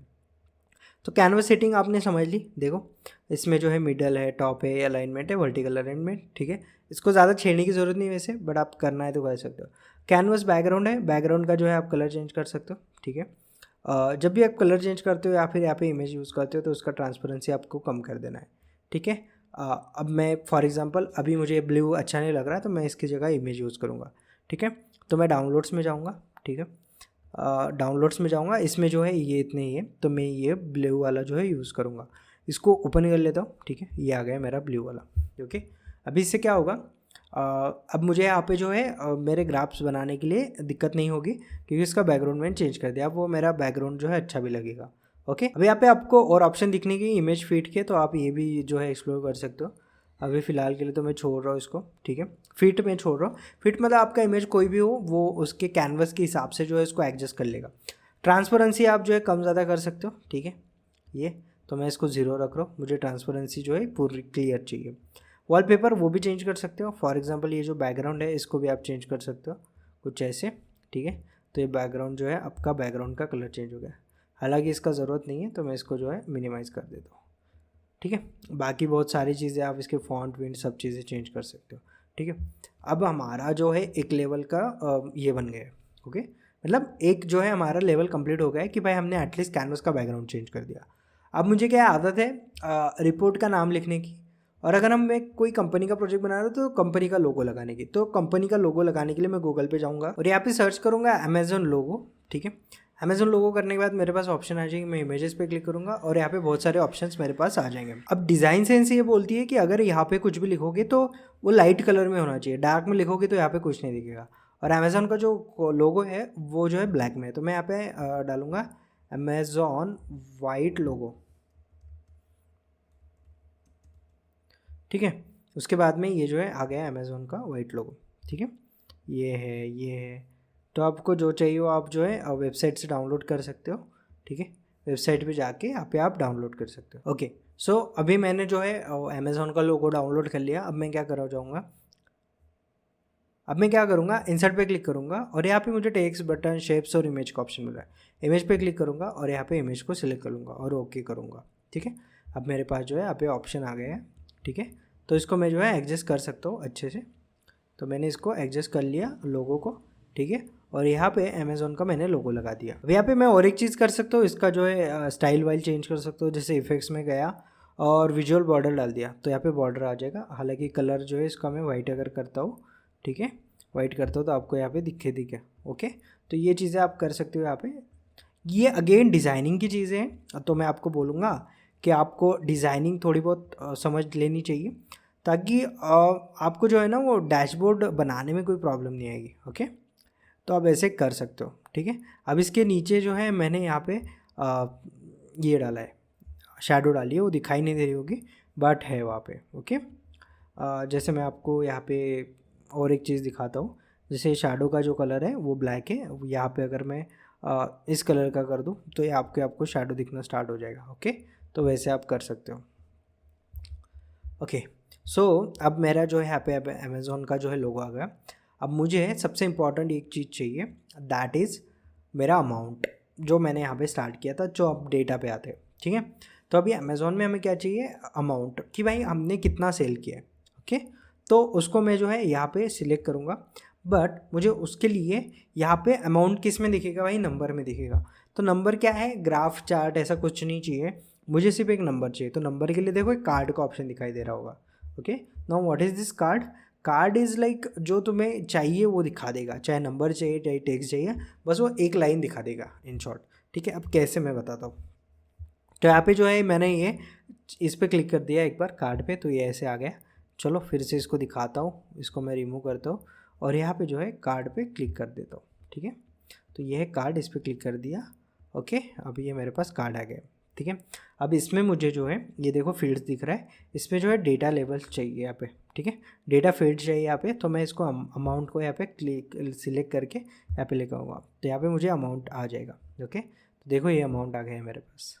A: तो कैनवस सेटिंग आपने समझ ली, देखो इसमें जो है मिडल है, टॉप है, अलाइनमेंट है, वर्टिकल अलाइनमेंट, ठीक है। इसको ज़्यादा छेड़ने की ज़रूरत नहीं वैसे, बट आप करना है तो कर सकते हो। कैनवस बैकग्राउंड है, बैकग्राउंड का जो है आप कलर चेंज कर सकते हो, ठीक है। जब भी आप कलर चेंज करते हो या फिर यहाँ पे इमेज यूज़ करते हो तो उसका ट्रांसपेरेंसी आपको कम कर देना है, ठीक है। अब मैं फॉर एग्जांपल अभी मुझे ब्लू अच्छा नहीं लग रहा है, तो मैं इसकी जगह इमेज यूज़ करूँगा, ठीक है। तो मैं डाउनलोड्स में जाऊँगा, ठीक है, डाउनलोड्स में जाऊँगा, इसमें जो है ये इतने ही है, तो मैं ये ब्लू वाला जो है यूज़ करूँगा। इसको ओपन कर लेता हूँ, ठीक है, ये आ गया मेरा ब्लू वाला, ओके। अभी इससे क्या होगा, अब मुझे यहाँ पे जो है मेरे ग्राफ्स बनाने के लिए दिक्कत नहीं होगी, क्योंकि इसका बैकग्राउंड मैंने चेंज कर दिया। अब वो मेरा बैकग्राउंड जो है अच्छा भी लगेगा, ओके। अभी यहाँ पे आपको और ऑप्शन दिखने की इमेज फीड के, तो आप ये भी जो है एक्सप्लोर कर सकते हो। अभी फ़िलहाल के लिए तो मैं छोड़ रहा हूँ इसको, ठीक है। फिट में छोड़ रहा हूँ, फिट मतलब आपका इमेज कोई भी हो वो उसके कैनवस के हिसाब से जो है इसको एडजस्ट कर लेगा। ट्रांसपेरेंसी आप जो है कम ज़्यादा कर सकते हो, ठीक है। ये तो मैं इसको 0 रख रहा हूँ, मुझे ट्रांसपेरेंसी जो है पूरी क्लियर चाहिए। वॉलपेपर वो भी चेंज कर सकते हो, फॉर एग्जांपल ये जो बैकग्राउंड है इसको भी आप चेंज कर सकते हो कुछ ऐसे, ठीक है। तो ये बैकग्राउंड जो है, आपका बैकग्राउंड का कलर चेंज हो गया। हालांकि इसका ज़रूरत नहीं है, तो मैं इसको जो है मिनिमाइज़ कर देता हूँ, ठीक है। बाकी बहुत सारी चीज़ें आप इसके फॉन्ट विंट सब चीज़ें चेंज कर सकते हो, ठीक है। अब हमारा जो है एक लेवल का ये बन गया है, ओके। मतलब एक जो है हमारा लेवल कंप्लीट हो गया है कि भाई हमने एटलीस्ट कैनवस का बैकग्राउंड चेंज कर दिया। अब मुझे क्या आदत है रिपोर्ट का नाम लिखने की, और अगर हम मैं कोई कंपनी का प्रोजेक्ट बना रहा हूँ तो कंपनी का लोगो लगाने की। तो कंपनी का लोगो लगाने के लिए मैं गूगल पे जाऊँगा और यहाँ पे सर्च करूँगा अमेजोन लोगो, ठीक है। अमेजोन लोगो करने के बाद मेरे पास ऑप्शन आ जाएगी, मैं इमेजेस पे क्लिक करूँगा और यहाँ पे बहुत सारे ऑप्शंस मेरे पास आ जाएंगे। अब डिज़ाइन सेंस ये बोलती है कि अगर यहाँ पे कुछ भी लिखोगे तो वो लाइट कलर में होना चाहिए, डार्क में लिखोगे तो यहाँ पे कुछ नहीं दिखेगा। और अमेजोन का जो लोगो है वो जो है ब्लैक में है, तो मैं यहाँ पे डालूँगा अमेजोन वाइट लोगो, ठीक है। उसके बाद में ये जो है आ गया अमेज़ोन का वाइट लोगो, ठीक है। ये है, ये है। तो आपको जो चाहिए वो आप जो है वेबसाइट से डाउनलोड कर सकते हो, ठीक है। वेबसाइट पे जाके यहाँ पे आप डाउनलोड कर सकते हो, ओके। सो अभी मैंने जो है अमेज़ोन का लोगो डाउनलोड कर लिया। अब मैं क्या कर जाऊँगा, अब मैं क्या करूँगा, इंसर्ट पे क्लिक करूँगा और यहाँ पे मुझे टेक्स्ट, बटन, शेप्स और इमेज का ऑप्शन मिल रहा है। इमेज पे क्लिक करूँगा और यहाँ पे इमेज को सिलेक्ट कर लूँगा और ओके करूँगा, ठीक है। अब मेरे पास जो है यहाँ पे ऑप्शन आ गया है, ठीक है। तो इसको मैं जो है एडजस्ट कर सकता हूँ अच्छे से। तो मैंने इसको एडजस्ट कर लिया लोगो को, ठीक है। और यहाँ पे अमेज़ोन का मैंने लोगो लगा दिया। अब यहाँ पे मैं और एक चीज़ कर सकता हूँ, इसका जो है स्टाइल वाइल चेंज कर सकता हूँ। जैसे इफेक्ट्स में गया और विजुअल बॉर्डर डाल दिया तो यहाँ पे बॉर्डर आ जाएगा। हालांकि कलर जो है इसका मैं वाइट अगर करता हूँ, ठीक है, वाइट करता हूँ तो आपको यहाँ पे दिखे, ओके। तो ये चीज़ें आप कर सकते हो यहाँ पे। ये अगेन डिज़ाइनिंग की चीज़ें हैं, तो मैं आपको बोलूँगा कि आपको डिज़ाइनिंग थोड़ी बहुत समझ लेनी चाहिए, ताकि आपको जो है ना वो डैशबोर्ड बनाने में कोई प्रॉब्लम नहीं आएगी, ओके। तो आप ऐसे कर सकते हो, ठीक है। अब इसके नीचे जो है मैंने यहाँ पे ये डाला है, शैडो डाली है, वो दिखाई नहीं दे रही होगी बट है वहाँ पे, ओके। जैसे मैं आपको यहाँ पे और एक चीज़ दिखाता हूँ। जैसे शैडो का जो कलर है वो ब्लैक है, यहाँ पे अगर मैं इस कलर का कर दूँ तो ये आपको शेडो दिखना स्टार्ट हो जाएगा। ओके, तो वैसे आप कर सकते हो। ओके, सो अब मेरा जो है यहाँ पे अमेज़ॉन का जो है लोगो आ गया। अब मुझे सबसे इम्पॉर्टेंट एक चीज़ चाहिए, दैट इज़ मेरा अमाउंट जो मैंने यहाँ पे स्टार्ट किया था, जो अब डेटा पे आते हैं। ठीक है, तो अभी अमेज़ॉन में हमें क्या चाहिए, अमाउंट, कि भाई हमने कितना सेल किया है। ओके, तो उसको मैं जो है यहाँ पे सिलेक्ट करूँगा, बट मुझे उसके लिए यहाँ पे अमाउंट किस में दिखेगा भाई, नंबर में दिखेगा। तो नंबर क्या है, ग्राफ चार्ट ऐसा कुछ नहीं चाहिए, मुझे सिर्फ एक नंबर चाहिए। तो नंबर के लिए देखो एक कार्ड का ऑप्शन दिखाई दे रहा होगा। Okay, now what is this card, card is like जो तुम्हें चाहिए वो दिखा देगा, चाहे नंबर चाहिए चाहे टेक्स्ट चाहिए, बस वो एक लाइन दिखा देगा इन शॉर्ट। ठीक है, अब कैसे मैं बताता हूँ। तो यहाँ पे जो है मैंने ये इस पर क्लिक कर दिया एक बार कार्ड पे, तो ये ऐसे आ गया। चलो फिर से इसको दिखाता हूँ, इसको मैं रिमूव करता हूँ और यहाँ पे जो है कार्ड पे क्लिक कर देता हूँ। ठीक है, तो ये है कार्ड, इस पर क्लिक कर दिया। ओके, अभी ये मेरे पास कार्ड आ गया। ठीक है, अब इसमें मुझे जो है ये देखो फील्ड्स दिख रहा है, इसमें जो है डेटा लेवल चाहिए यहाँ पे। ठीक है, डेटा फील्ड चाहिए यहाँ पे, तो मैं इसको अमाउंट को यहाँ पे क्लिक सिलेक्ट करके यहाँ पे लेकर आऊँगा, तो यहाँ पे मुझे अमाउंट आ जाएगा। ओके, तो देखो ये अमाउंट आ गया है मेरे पास।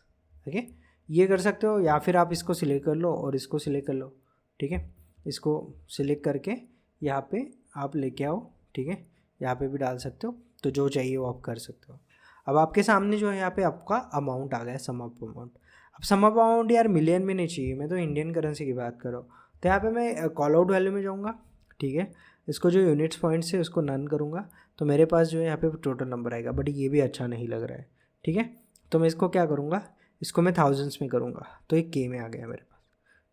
A: ओके, ये कर सकते हो, या फिर आप इसको सिलेक्ट कर लो और इसको सिलेक्ट कर लो। ठीक है, इसको सिलेक्ट करके यहाँ पे आप लेके आओ। ठीक है, यहाँ पे भी डाल सकते हो, तो जो चाहिए वो आप कर सकते हो। अब आपके सामने जो है यहाँ पे आपका अमाउंट आ गया है, सम अप अमाउंट। अब सम अप अमाउंट यार मिलियन में नहीं चाहिए, मैं तो इंडियन करेंसी की बात करो। तो यहाँ पे मैं कॉल आउट वैल्यू में जाऊँगा। ठीक है, इसको जो यूनिट्स पॉइंट्स है उसको नन करूँगा, तो मेरे पास जो है यहाँ पे टोटल नंबर आएगा, बट ये भी अच्छा नहीं लग रहा है। ठीक है, तो मैं इसको क्या करूँगा, इसको मैं थाउजेंड्स में करूँगा, तो एक के में आ गया मेरे पास।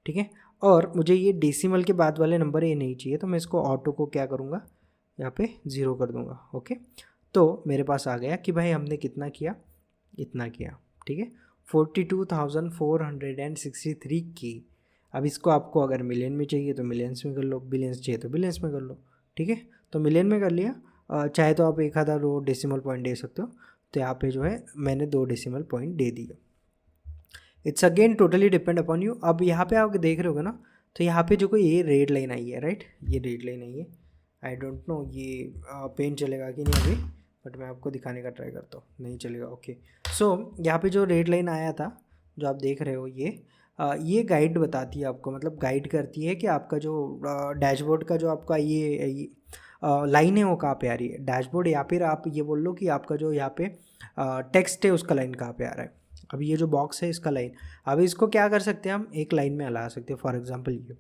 A: ठीक है, और मुझे ये डेसिमल के बाद वाले नंबर ये नहीं चाहिए, तो मैं इसको ऑटो को क्या करूँगा, यहाँ पे 0 कर दूँगा। ओके, तो मेरे पास आ गया कि भाई हमने कितना किया, इतना किया। ठीक है, 42,463 की। अब इसको आपको अगर मिलियन में चाहिए तो मिलियंस में कर लो, बिलियंस चाहिए तो बिलियंस में कर लो। ठीक है, तो मिलियन में कर लिया, चाहे तो आप एक आधा 2 डेसिमल पॉइंट दे सकते हो। तो यहाँ पे जो है मैंने 2 डेसिमल पॉइंट दे दिए। It's again totally depend upon you. अब यहाँ पे आप देख रहे होगे ना, तो यहाँ पे जो कोई ये रेड लाइन आई है, राइट, ये रेड लाइन आई है। आई डोंट नो ये पेन चलेगा कि नहीं अभी, बट मैं आपको दिखाने का ट्राई करता हूँ, नहीं चलेगा। ओके, सो यहाँ पे जो रेड लाइन आया था जो आप देख रहे हो, ये गाइड बताती है आपको, मतलब गाइड करती है कि आपका जो डैशबोर्ड का जो आपका ये लाइन है वो कहाँ पे आ रही है, डैशबोर्ड, या फिर आप ये बोल लो कि आपका जो यहाँ पे टेक्स्ट है उसका लाइन कहाँ पे आ रहा है। अभी ये जो बॉक्स है इसका लाइन, अभी इसको क्या कर सकते हैं हम, एक लाइन में ला सकते हैं, फॉर एग्जांपल ये,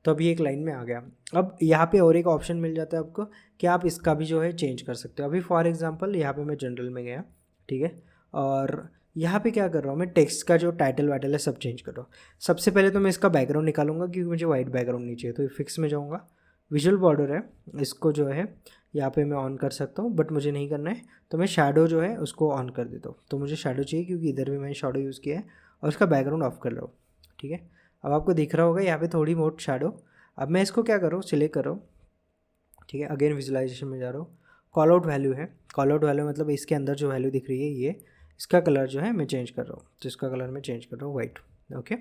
A: तो अभी एक लाइन में आ गया। अब यहाँ पे और एक ऑप्शन मिल जाता है आपको कि आप इसका भी जो है चेंज कर सकते हो। अभी फॉर एग्जांपल यहाँ पे मैं जनरल में गया, ठीक है, और यहाँ पे क्या कर रहा हूँ मैं, टेक्स्ट का जो टाइटल वाइटल है सब चेंज कर रहा हूँ। सबसे पहले तो मैं इसका बैकग्राउंड निकालूंगा क्योंकि मुझे वाइट बैकग्राउंड नहीं चाहिए, तो फिक्स में जाऊँगा, विजुअल बॉर्डर है, इसको जो है यहाँ पे मैं ऑन कर सकता हूँ, बट मुझे नहीं करना है, तो मैं शैडो जो है उसको ऑन कर देता हूँ। तो मुझे शैडो चाहिए क्योंकि इधर भी मैंने शैडो यूज़ किया है, और उसका बैकग्राउंड ऑफ कर रहा हूँ। ठीक है, अब आपको दिख रहा होगा यहाँ पे थोड़ी बहुत शैडो। अब मैं इसको क्या कर रहा हूँ, सिलेक्ट कर रहा हूँ। ठीक है, अगेन विजुलाइजेशन में जा रहा हूँ, कॉल आउट वैल्यू है, कॉल आउट वैल्यू मतलब इसके अंदर जो वैल्यू दिख रही है ये, इसका कलर जो है मैं चेंज कर रहा हूँ, तो इसका कलर मैं चेंज कर रहा हूँ वाइट। ओके,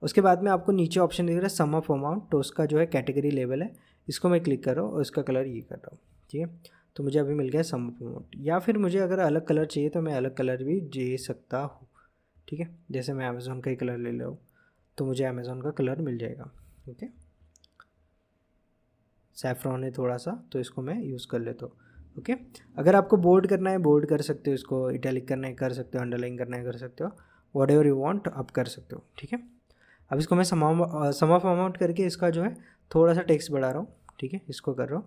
A: उसके बाद में आपको नीचे ऑप्शन दिख रहा है सम ऑफ अमाउंट, तो उसका जो है कैटेगरी लेवल है, इसको मैं क्लिक कर रहा हूँ और इसका कलर ये कर रहा हूँ। ठीक है, तो मुझे अभी मिल गया सम ऑफ अमाउंट, या फिर मुझे अगर अलग कलर चाहिए तो मैं अलग कलर भी दे सकता हूँ। ठीक है, जैसे मैं अमेज़ॉन का ही कलर ले रहा हूँ तो मुझे अमेज़ॉन का कलर मिल जाएगा। ओके, सैफ्रॉन है थोड़ा सा, तो इसको मैं यूज़ कर लेता हूँ। ओके, अगर आपको बोल्ड करना है बोल्ड कर सकते हो, इसको इटैलिक करना है कर सकते हो, अंडरलाइन करना है कर सकते हो, वॉट एवर यू वॉन्ट आप कर सकते हो। ठीक है, अब इसको मैं सम ऑफ अमाउंट करके इसका जो है थोड़ा सा टेक्स्ट बढ़ा रहा हूँ। ठीक है, इसको कर रहा हूँ,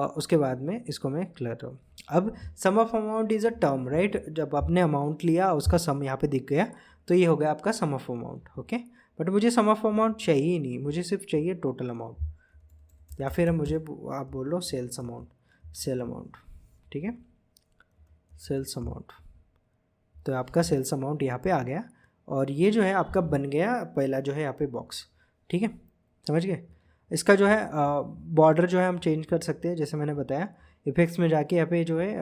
A: उसके बाद में इसको मैं कर रहा हूँ। अब sum of amount is a term, right, जब आपने अमाउंट लिया उसका सम यहाँ पे दिख गया तो ये हो गया आपका सम ऑफ अमाउंट। ओके, बट मुझे सम ऑफ अमाउंट चाहिए ही नहीं, मुझे सिर्फ चाहिए टोटल अमाउंट, या फिर मुझे आप बोल लो सेल्स अमाउंट, सेल अमाउंट। ठीक है, सेल्स अमाउंट, तो आपका सेल्स अमाउंट यहाँ पे आ गया, और ये जो है आपका बन गया पहला जो है यहाँ पे बॉक्स। ठीक है, समझ गए। इसका जो है बॉर्डर जो है हम चेंज कर सकते हैं, जैसे मैंने बताया इफेक्ट्स में जाके यहाँ पे जो है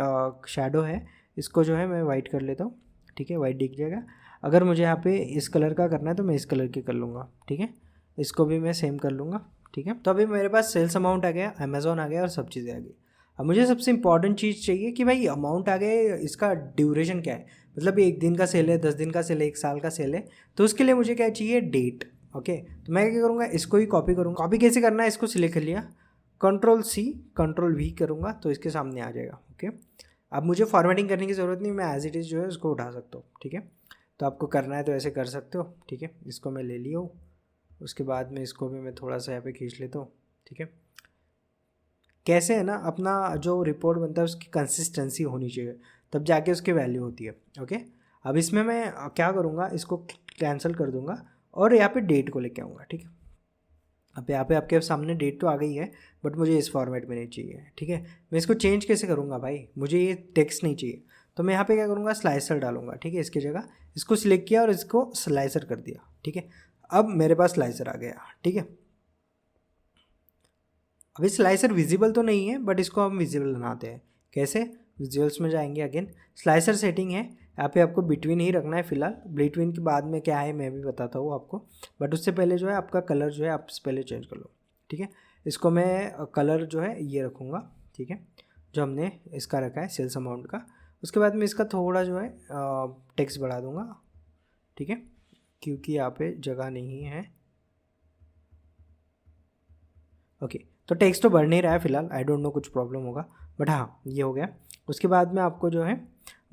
A: शैडो है, इसको जो है मैं वाइट कर लेता हूँ। ठीक है, वाइट दिख जाएगा। अगर मुझे यहाँ पे इस कलर का करना है तो मैं इस कलर की कर लूँगा। ठीक है, इसको भी मैं सेम कर लूँगा। ठीक है, तो अभी मेरे पास सेल्स अमाउंट आ गया, अमेज़ॉन आ गया और सब चीज़ें आ गई। अब मुझे सबसे इंपॉर्टेंट चीज़ चाहिए कि भाई अमाउंट आ गया, इसका ड्यूरेशन क्या है, मतलब 1 दिन का सेल है, 10 दिन का सेल है, 1 साल का सेल है, तो उसके लिए मुझे क्या चाहिए, डेट। ओके, तो मैं क्या करूँगा, इसको ही कॉपी करूँगा। कॉपी कैसे करना है, इसको सिलेक्ट कर लिया, Ctrl+C Ctrl+V करूँगा तो इसके सामने आ जाएगा। ओके, अब मुझे फॉर्मेटिंग करने की ज़रूरत नहीं, मैं एज इट इज़ जो है उसको उठा सकता हूँ। ठीक है, तो आपको करना है तो ऐसे कर सकते हो। ठीक है, इसको मैं ले लिया हूँ, उसके बाद में इसको भी मैं थोड़ा सा यहाँ पे खींच लेता हूँ। ठीक है, कैसे है ना, अपना जो रिपोर्ट बनता है उसकी कंसिस्टेंसी होनी चाहिए, तब जाके उसकी वैल्यू होती है। ओके, अब इसमें मैं क्या करूँगा, इसको कैंसिल कर दूँगा और यहाँ पे डेट को लेके आऊँगा। ठीक है, अब यहाँ पे आपके सामने डेट तो आ गई है, बट मुझे इस फॉर्मेट में नहीं चाहिए। ठीक है, मैं इसको चेंज कैसे करूँगा भाई, मुझे ये टेक्स्ट नहीं चाहिए, तो मैं यहाँ पे क्या करूँगा, स्लाइसर डालूंगा। ठीक है, इसकी जगह इसको सिलेक्ट किया और इसको स्लाइसर कर दिया। ठीक है, अब मेरे पास स्लाइसर आ गया। ठीक है, अभी स्लाइसर विजिबल तो नहीं है, बट इसको हम विजिबल बनाते हैं। कैसे, विजुअल्स में जाएंगे, अगेन स्लाइसर सेटिंग है, यहाँ पे आपको बिटवीन ही रखना है फिलहाल, बिटवीन के बाद में क्या है मैं भी बताता हूँ आपको, बट उससे पहले जो है आपका कलर जो है आप पहले चेंज कर लो। ठीक है, इसको मैं कलर जो है ये रखूँगा। ठीक है, जो हमने इसका रखा है सेल्स अमाउंट का, उसके बाद में इसका थोड़ा जो है टेक्स्ट बढ़ा दूँगा। ठीक है, क्योंकि यहाँ पे जगह नहीं है। ओके, तो टेक्स्ट तो बढ़ नहीं रहा है फिलहाल, आई डोंट नो कुछ प्रॉब्लम होगा, बट हाँ ये हो गया। उसके बाद में आपको जो है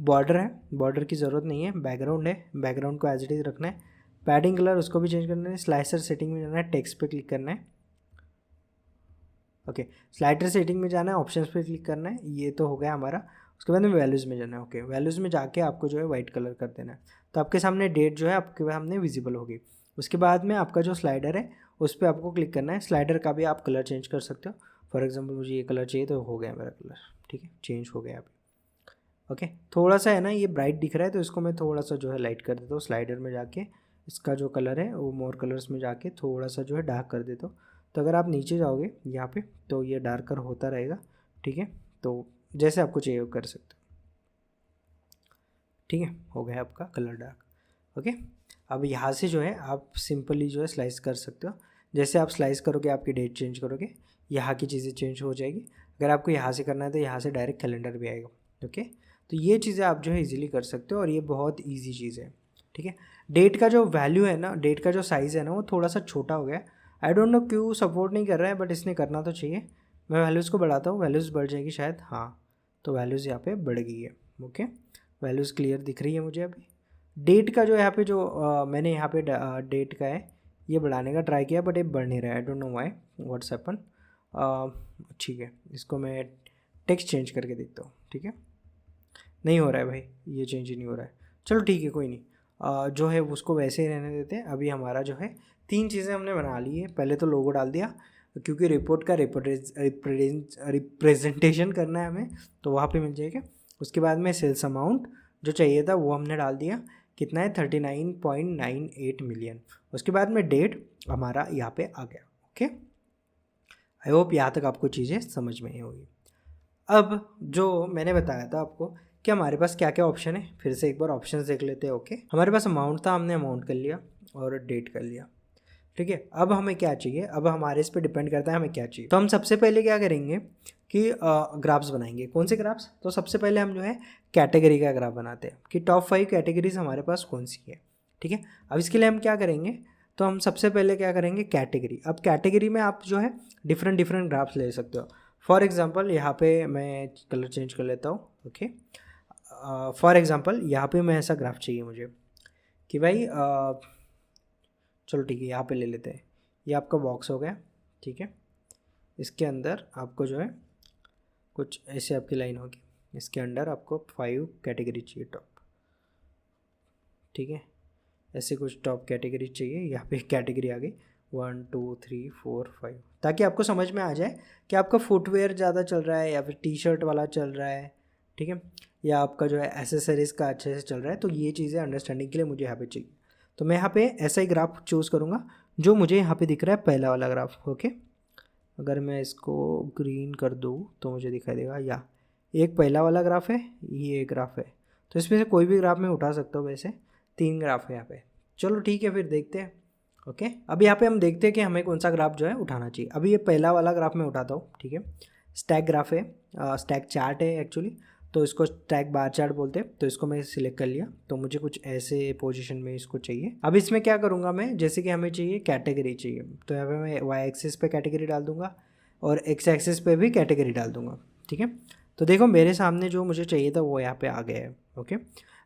A: बॉर्डर है, बॉर्डर की ज़रूरत नहीं है, बैकग्राउंड है, बैकग्राउंड को एज इट इज़ रखना है, पैडिंग कलर उसको भी चेंज करना है, स्लाइसर सेटिंग में जाना है, टेक्स्ट पे क्लिक करना है। ओके, स्लाइडर सेटिंग में जाना है, ऑप्शंस पे क्लिक करना है, ये तो हो गया हमारा। उसके बाद में वैल्यूज़ में जाना है। ओके, वैल्यूज़ में जाके आपको जो है वाइट कलर कर देना है, तो आपके सामने डेट जो है आपके सामने विजिबल होगी। उसके बाद में आपका जो स्लाइडर है उस पर आपको क्लिक करना है, स्लाइडर का भी आप कलर चेंज कर सकते हो। फॉर एग्जाम्पल मुझे ये कलर चाहिए तो हो गया मेरा कलर। ठीक है, चेंज हो गया अभी। ओके, थोड़ा सा है ना ये ब्राइट दिख रहा है, तो इसको मैं थोड़ा सा जो है लाइट कर देता हूँ, स्लाइडर में जाके इसका जो कलर है वो मोर कलर्स में जाके थोड़ा सा जो है डार्क कर देता हूँ। तो अगर आप नीचे जाओगे यहाँ पे तो ये डार्कर होता रहेगा। ठीक है, तो जैसे आपको चाहिए वो कर सकते हो। ठीक है, हो गया आपका कलर डार्क। ओके, अब यहाँ से जो है आप सिंपली जो है स्लाइस कर सकते हो, जैसे आप स्लाइस करोगे आपकी डेट चेंज करोगे, यहाँ की चीज़ें चेंज हो जाएगी। अगर आपको यहाँ से करना है तो यहाँ से डायरेक्ट कैलेंडर भी आएगा। ओके, तो ये चीज़ें आप जो है इजीली कर सकते हो और ये बहुत इजी चीज़ है। ठीक है, डेट का जो वैल्यू है ना, डेट का जो साइज़ है ना वो थोड़ा सा छोटा हो गया है, आई डोंट नो क्यों सपोर्ट नहीं कर रहा है, बट इसने करना तो चाहिए। मैं वैल्यूज़ को बढ़ाता हूँ, वैल्यूज़ बढ़ जाएगी शायद, हाँ तो वैल्यूज़ यहाँ पे बढ़ गई है। ओके, वैल्यूज़ क्लियर दिख रही है मुझे अभी। डेट का जो यहाँ पे जो मैंने यहाँ पे डेट का है ये बढ़ाने का ट्राई किया, बट ये बढ़ नहीं रहा है, I don't know why, what's happen. ठीक है, इसको मैं टेक्स्ट चेंज करके देखता हूँ। ठीक है, नहीं हो रहा है भाई, ये चेंज ही नहीं हो रहा है। चलो ठीक है, कोई नहीं, जो है उसको वैसे ही रहने देते हैं। अभी हमारा जो है 3 चीज़ें हमने बना ली है। पहले तो लोगो डाल दिया, क्योंकि रिपोर्ट का रिप्रेजेंटेशन करना है हमें, तो वहाँ पे मिल जाएगा। उसके बाद में सेल्स अमाउंट जो चाहिए था वो हमने डाल दिया, कितना है 39.98 मिलियन। उसके बाद में डेट हमारा यहाँ पे आ गया। ओके, आई होप यहाँ तक आपको चीज़ें समझ में आई होगी। अब जो मैंने बताया था आपको कि हमारे पास क्या क्या ऑप्शन है, फिर से एक बार ऑप्शंस देख लेते हैं। ओके, हमारे पास अमाउंट था, हमने अमाउंट कर लिया और डेट कर लिया। ठीक है, अब हमें क्या चाहिए, अब हमारे इस पर डिपेंड करता है हमें क्या चाहिए। तो हम सबसे पहले क्या करेंगे कि ग्राफ्स बनाएंगे। कौन से ग्राफ्स, तो सबसे पहले हम जो है कैटेगरी का ग्राफ बनाते हैं कि टॉप 5 कैटेगरीज हमारे पास कौन सी है। ठीक है, अब इसके लिए हम क्या करेंगे, तो हम सबसे पहले क्या करेंगे कैटेगरी। अब कैटेगरी में आप जो है डिफरेंट डिफरेंट ग्राफ्स ले सकते हो। फॉर एग्जांपल यहाँ पे मैं कलर चेंज कर लेता हूँ। ओके, फॉर एग्जांपल यहाँ पे मैं ऐसा ग्राफ चाहिए मुझे कि भाई चलो ठीक है, यहाँ पे ले लेते हैं। ये आपका बॉक्स हो गया। ठीक है, इसके अंदर आपको जो है कुछ ऐसे आपकी लाइन होगी, इसके अंदर आपको 5 कैटेगरी चाहिए टॉप। ठीक है, ऐसे कुछ टॉप कैटेगरी चाहिए। यहाँ पे कैटेगरी आ गई 1 2 3 4 5, ताकि आपको समझ में आ जाए कि आपका फुटवेयर ज़्यादा चल रहा है या फिर टी शर्ट वाला चल रहा है। ठीक है, या आपका जो है एसेसरीज़ का अच्छे से चल रहा है। तो ये चीज़ें अंडरस्टैंडिंग के लिए मुझे यहाँ पे चाहिए, तो मैं यहाँ पे ऐसा ही ग्राफ चूज़ करूँगा जो मुझे यहाँ पे दिख रहा है, पहला वाला ग्राफ। ओके, अगर मैं इसको ग्रीन कर दूँ तो मुझे दिखाई देगा, या एक पहला वाला ग्राफ है, ये एक ग्राफ है, तो इसमें से कोई भी ग्राफ मैं उठा सकता हूँ। वैसे 3 ग्राफ है यहाँ पे। चलो ठीक है, फिर देखते हैं। ओके, अब यहाँ पे हम देखते हैं कि हमें कौन सा ग्राफ जो है उठाना चाहिए। अभी ये पहला वाला ग्राफ मैं उठाता हूँ। ठीक है, स्टैक ग्राफ है, स्टैक चार्ट है एक्चुअली, तो इसको स्टैक बार चार्ट बोलते हैं। तो इसको मैं सिलेक्ट कर लिया, तो मुझे कुछ ऐसे पोजीशन में इसको चाहिए। अब इसमें क्या करूँगा मैं, जैसे कि हमें चाहिए कैटेगरी चाहिए, तो यहाँ पे मैं वाई एक्सिस पे कैटेगरी डाल दूँगा और एक्स एक्सिस पे भी कैटेगरी डाल दूँगा, ठीक है। तो देखो मेरे सामने जो मुझे चाहिए था वो यहाँ पे आ गया है। ओके,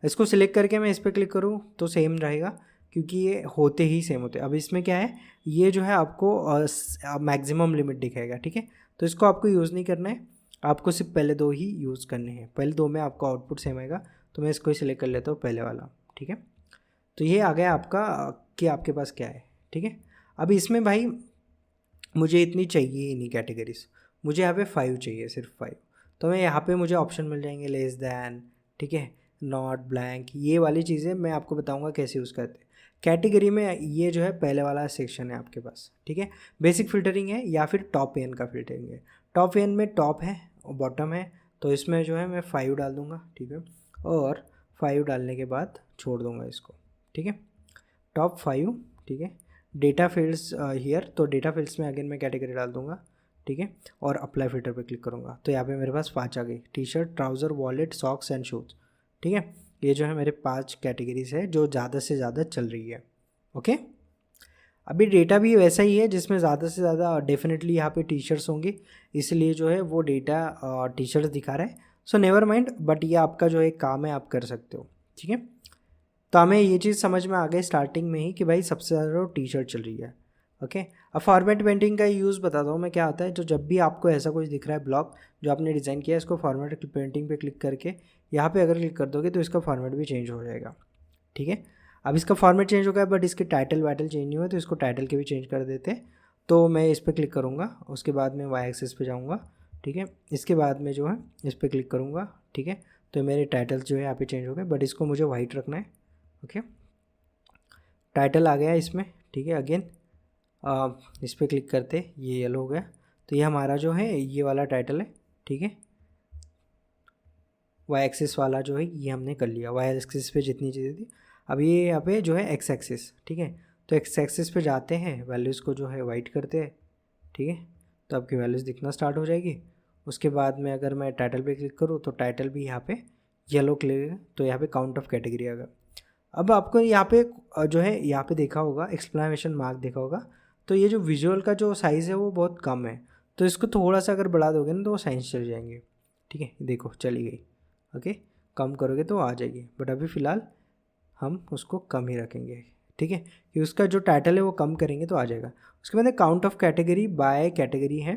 A: इसको सिलेक्ट करके मैं इस पर क्लिक करूँ तो सेम रहेगा, क्योंकि ये होते ही सेम होते हैं। अब इसमें क्या है, ये जो है आपको मैक्सिमम लिमिट दिखाएगा, ठीक है। तो इसको आपको यूज़ नहीं करना है, आपको सिर्फ पहले 2 ही यूज़ करने हैं। पहले 2 में आपका आउटपुट सेम आएगा, तो मैं इसको ही सिलेक्ट कर लेता हूँ पहले वाला, ठीक है। तो ये आ गया आपका कि आपके पास क्या है, ठीक है। अब इसमें भाई मुझे इतनी चाहिए ही नहीं कैटेगरीज, मुझे यहाँ पे 5 चाहिए, सिर्फ 5। तो मैं यहाँ पे मुझे ऑप्शन मिल जाएंगे लेस दैन, ठीक है, नॉट, ब्लैंक, ये वाली चीज़ें मैं आपको बताऊँगा कैसे यूज़ करते हैं। कैटेगरी में ये जो है पहले वाला सेक्शन है आपके पास, ठीक है। बेसिक फ़िल्टरिंग है या फिर टॉप एन का फ़िल्टरिंग है। टॉप एन में टॉप है और बॉटम है, तो इसमें जो है मैं 5 डाल दूँगा, ठीक है। और 5 डालने के बाद छोड़ दूँगा इसको, ठीक है। टॉप 5, ठीक है। डेटा फील्ड्स हियर, तो डेटा फील्ड्स में अगेन मैं कैटेगरी डाल दूँगा, ठीक है। और अप्लाई फिल्टर पे क्लिक करूँगा, तो यहाँ पे मेरे पास 5 आ गई, T shirt, trouser, wallet, socks and shoes, ठीक है। ये जो है मेरे 5 कैटेगरीज है जो ज़्यादा से ज़्यादा चल रही है। ओके, अभी डेटा भी वैसा ही है जिसमें ज़्यादा से ज़्यादा डेफिनेटली यहाँ पे टी शर्ट्स होंगे, इसलिए जो है वो डेटा टी शर्ट्स दिखा रहा है। सो नेवर माइंड, बट ये आपका जो एक काम है आप कर सकते हो, ठीक है। तो हमें ये चीज़ समझ में आ गई स्टार्टिंग में ही कि भाई सबसे ज़्यादा टी शर्ट चल रही है। ओके, अब फॉर्मेट पेंटिंग का यूज़ बताता हूँ मैं क्या आता है। तो जब भी आपको ऐसा कुछ दिख रहा है ब्लॉक जो आपने डिज़ाइन किया है, इसको फॉर्मेट पेंटिंग पे क्लिक करके यहाँ पे अगर क्लिक कर दोगे तो इसका फॉर्मेट भी चेंज हो जाएगा, ठीक है। अब इसका फॉर्मेट चेंज हो गया, बट इसके टाइटल वाइटल चेंज नहीं हुआ, तो इसको टाइटल के भी चेंज कर देते हैं। तो मैं इस पर क्लिक करूँगा, उसके बाद में वाई एक्सिस पे जाऊँगा, ठीक है। इसके बाद में जो है इस पर क्लिक करूँगा, ठीक है। तो मेरे टाइटल जो है यहाँ पे चेंज हो गए, बट इसको मुझे वाइट रखना है। ओके, टाइटल आ गया इसमें, ठीक है। अगेन इस पर क्लिक करते ये येलो हो गया, तो ये हमारा जो है ये वाला टाइटल है, ठीक है। वाई एक्सिस वाला जो है ये हमने कर लिया, वाई एक्सिस पे जितनी चीज़ें थी। अब ये यहाँ पे जो है एक्स एक्सिस, ठीक है। तो एक्स एक्सिस पे जाते हैं, वैल्यूज़ को जो है वाइट करते हैं, ठीक है। तो आपकी वैल्यूज़ दिखना स्टार्ट हो जाएगी। उसके बाद में अगर मैं टाइटल पे क्लिक करूँ तो टाइटल भी यहाँ पे येलो क्लियर है, तो यहाँ पे काउंट ऑफ कैटेगरी आ गया। अब आपको यहाँ पे जो है यहाँ पे देखा होगा एक्सक्लेमेशन मार्क देखा होगा, तो ये जो विजुअल का जो साइज़ है वो बहुत कम है, तो इसको थोड़ा सा अगर बढ़ा दोगे ना तो वो साइंस चल जाएंगे, ठीक है। देखो चली गई, ओके। कम करोगे तो आ जाएगी, बट अभी फ़िलहाल हम उसको कम ही रखेंगे, ठीक है, कि उसका जो टाइटल है वो कम करेंगे तो आ जाएगा। उसके बाद count of category by category है,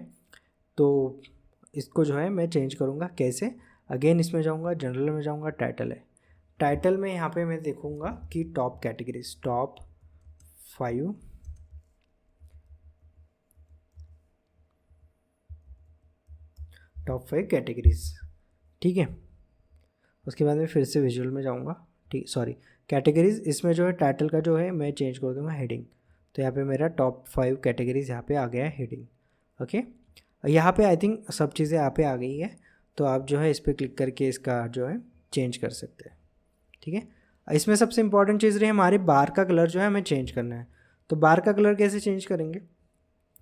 A: तो इसको जो है मैं चेंज करूँगा कैसे। अगेन इसमें जाऊँगा, जनरल में जाऊँगा, टाइटल है। टाइटल में यहाँ पे मैं देखूँगा कि top categories, top 5, top 5 categories, ठीक है। उसके बाद मैं फिर से विजुअल में जाऊँगा, ठीक, सॉरी कैटेगरीज। इसमें जो है टाइटल का जो है मैं चेंज कर दूँगा हेडिंग, तो यहाँ पे मेरा टॉप 5 कैटेगरीज यहाँ पे आ गया है हेडिंग। ओके, यहाँ पे आई थिंक सब चीज़ें यहाँ पे आ गई है, तो आप जो है इस पर क्लिक करके इसका जो है चेंज कर सकते हैं, ठीक है। इसमें सबसे इंपॉर्टेंट चीज़ रही हमारे बार का कलर जो है हमें चेंज करना है। तो बार का कलर कैसे चेंज करेंगे,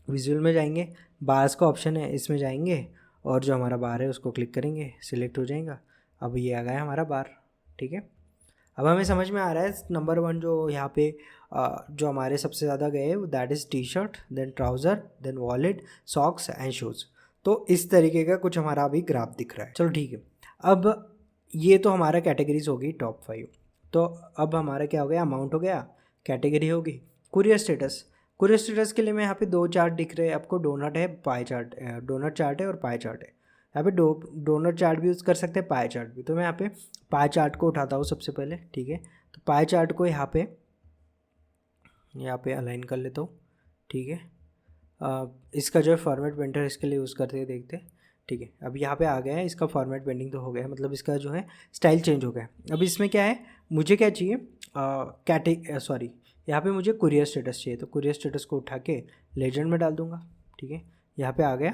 A: विजुअल में जाएंगे, बार्स का ऑप्शन है इसमें जाएंगे, और जो हमारा बार है उसको क्लिक करेंगे, सिलेक्ट हो जाएगा। अब ये आ गया हमारा बार, ठीक है। अब हमें समझ में आ रहा है नंबर 1 जो यहाँ पे जो हमारे सबसे ज़्यादा गए that is T shirt, then trousers, then wallet, socks and shoes. तो इस तरीके का कुछ हमारा अभी ग्राफ दिख रहा है। चलो ठीक है, अब ये तो हमारा कैटेगरीज होगी टॉप 5। तो अब हमारा क्या हो गया, अमाउंट हो गया, कैटेगरी होगी, कुरियर स्टेटस। कुरियर स्टेटस के लिए मैं यहाँ पे 2 चार्ट दिख रहे हैं आपको, डोनट है, पाई चार्ट, डोनट चार्ट है और पाई चार्ट है। यहाँ पे डोनट चार्ट भी यूज़ कर सकते हैं, पाई चार्ट भी। तो मैं यहाँ पे पाई चार्ट को उठाता हूँ सबसे पहले, ठीक है। तो पाई चार्ट को यहाँ पे अलाइन कर लेता हूँ, ठीक है। इसका जो है फॉर्मेट पेंटर इसके लिए यूज़ करते हैं, देखते हैं, ठीक है। अब यहाँ पे आ गया है, इसका फॉर्मेट पेंटिंग तो हो गया है, मतलब इसका जो है स्टाइल चेंज हो गया है। अब इसमें क्या है, मुझे क्या चाहिए, सॉरी यहाँ पे मुझे कुरियर स्टेटस चाहिए, तो कुरियर स्टेटस को उठा के लेजेंड में डाल दूँगा, ठीक है। यहाँ पे आ गया,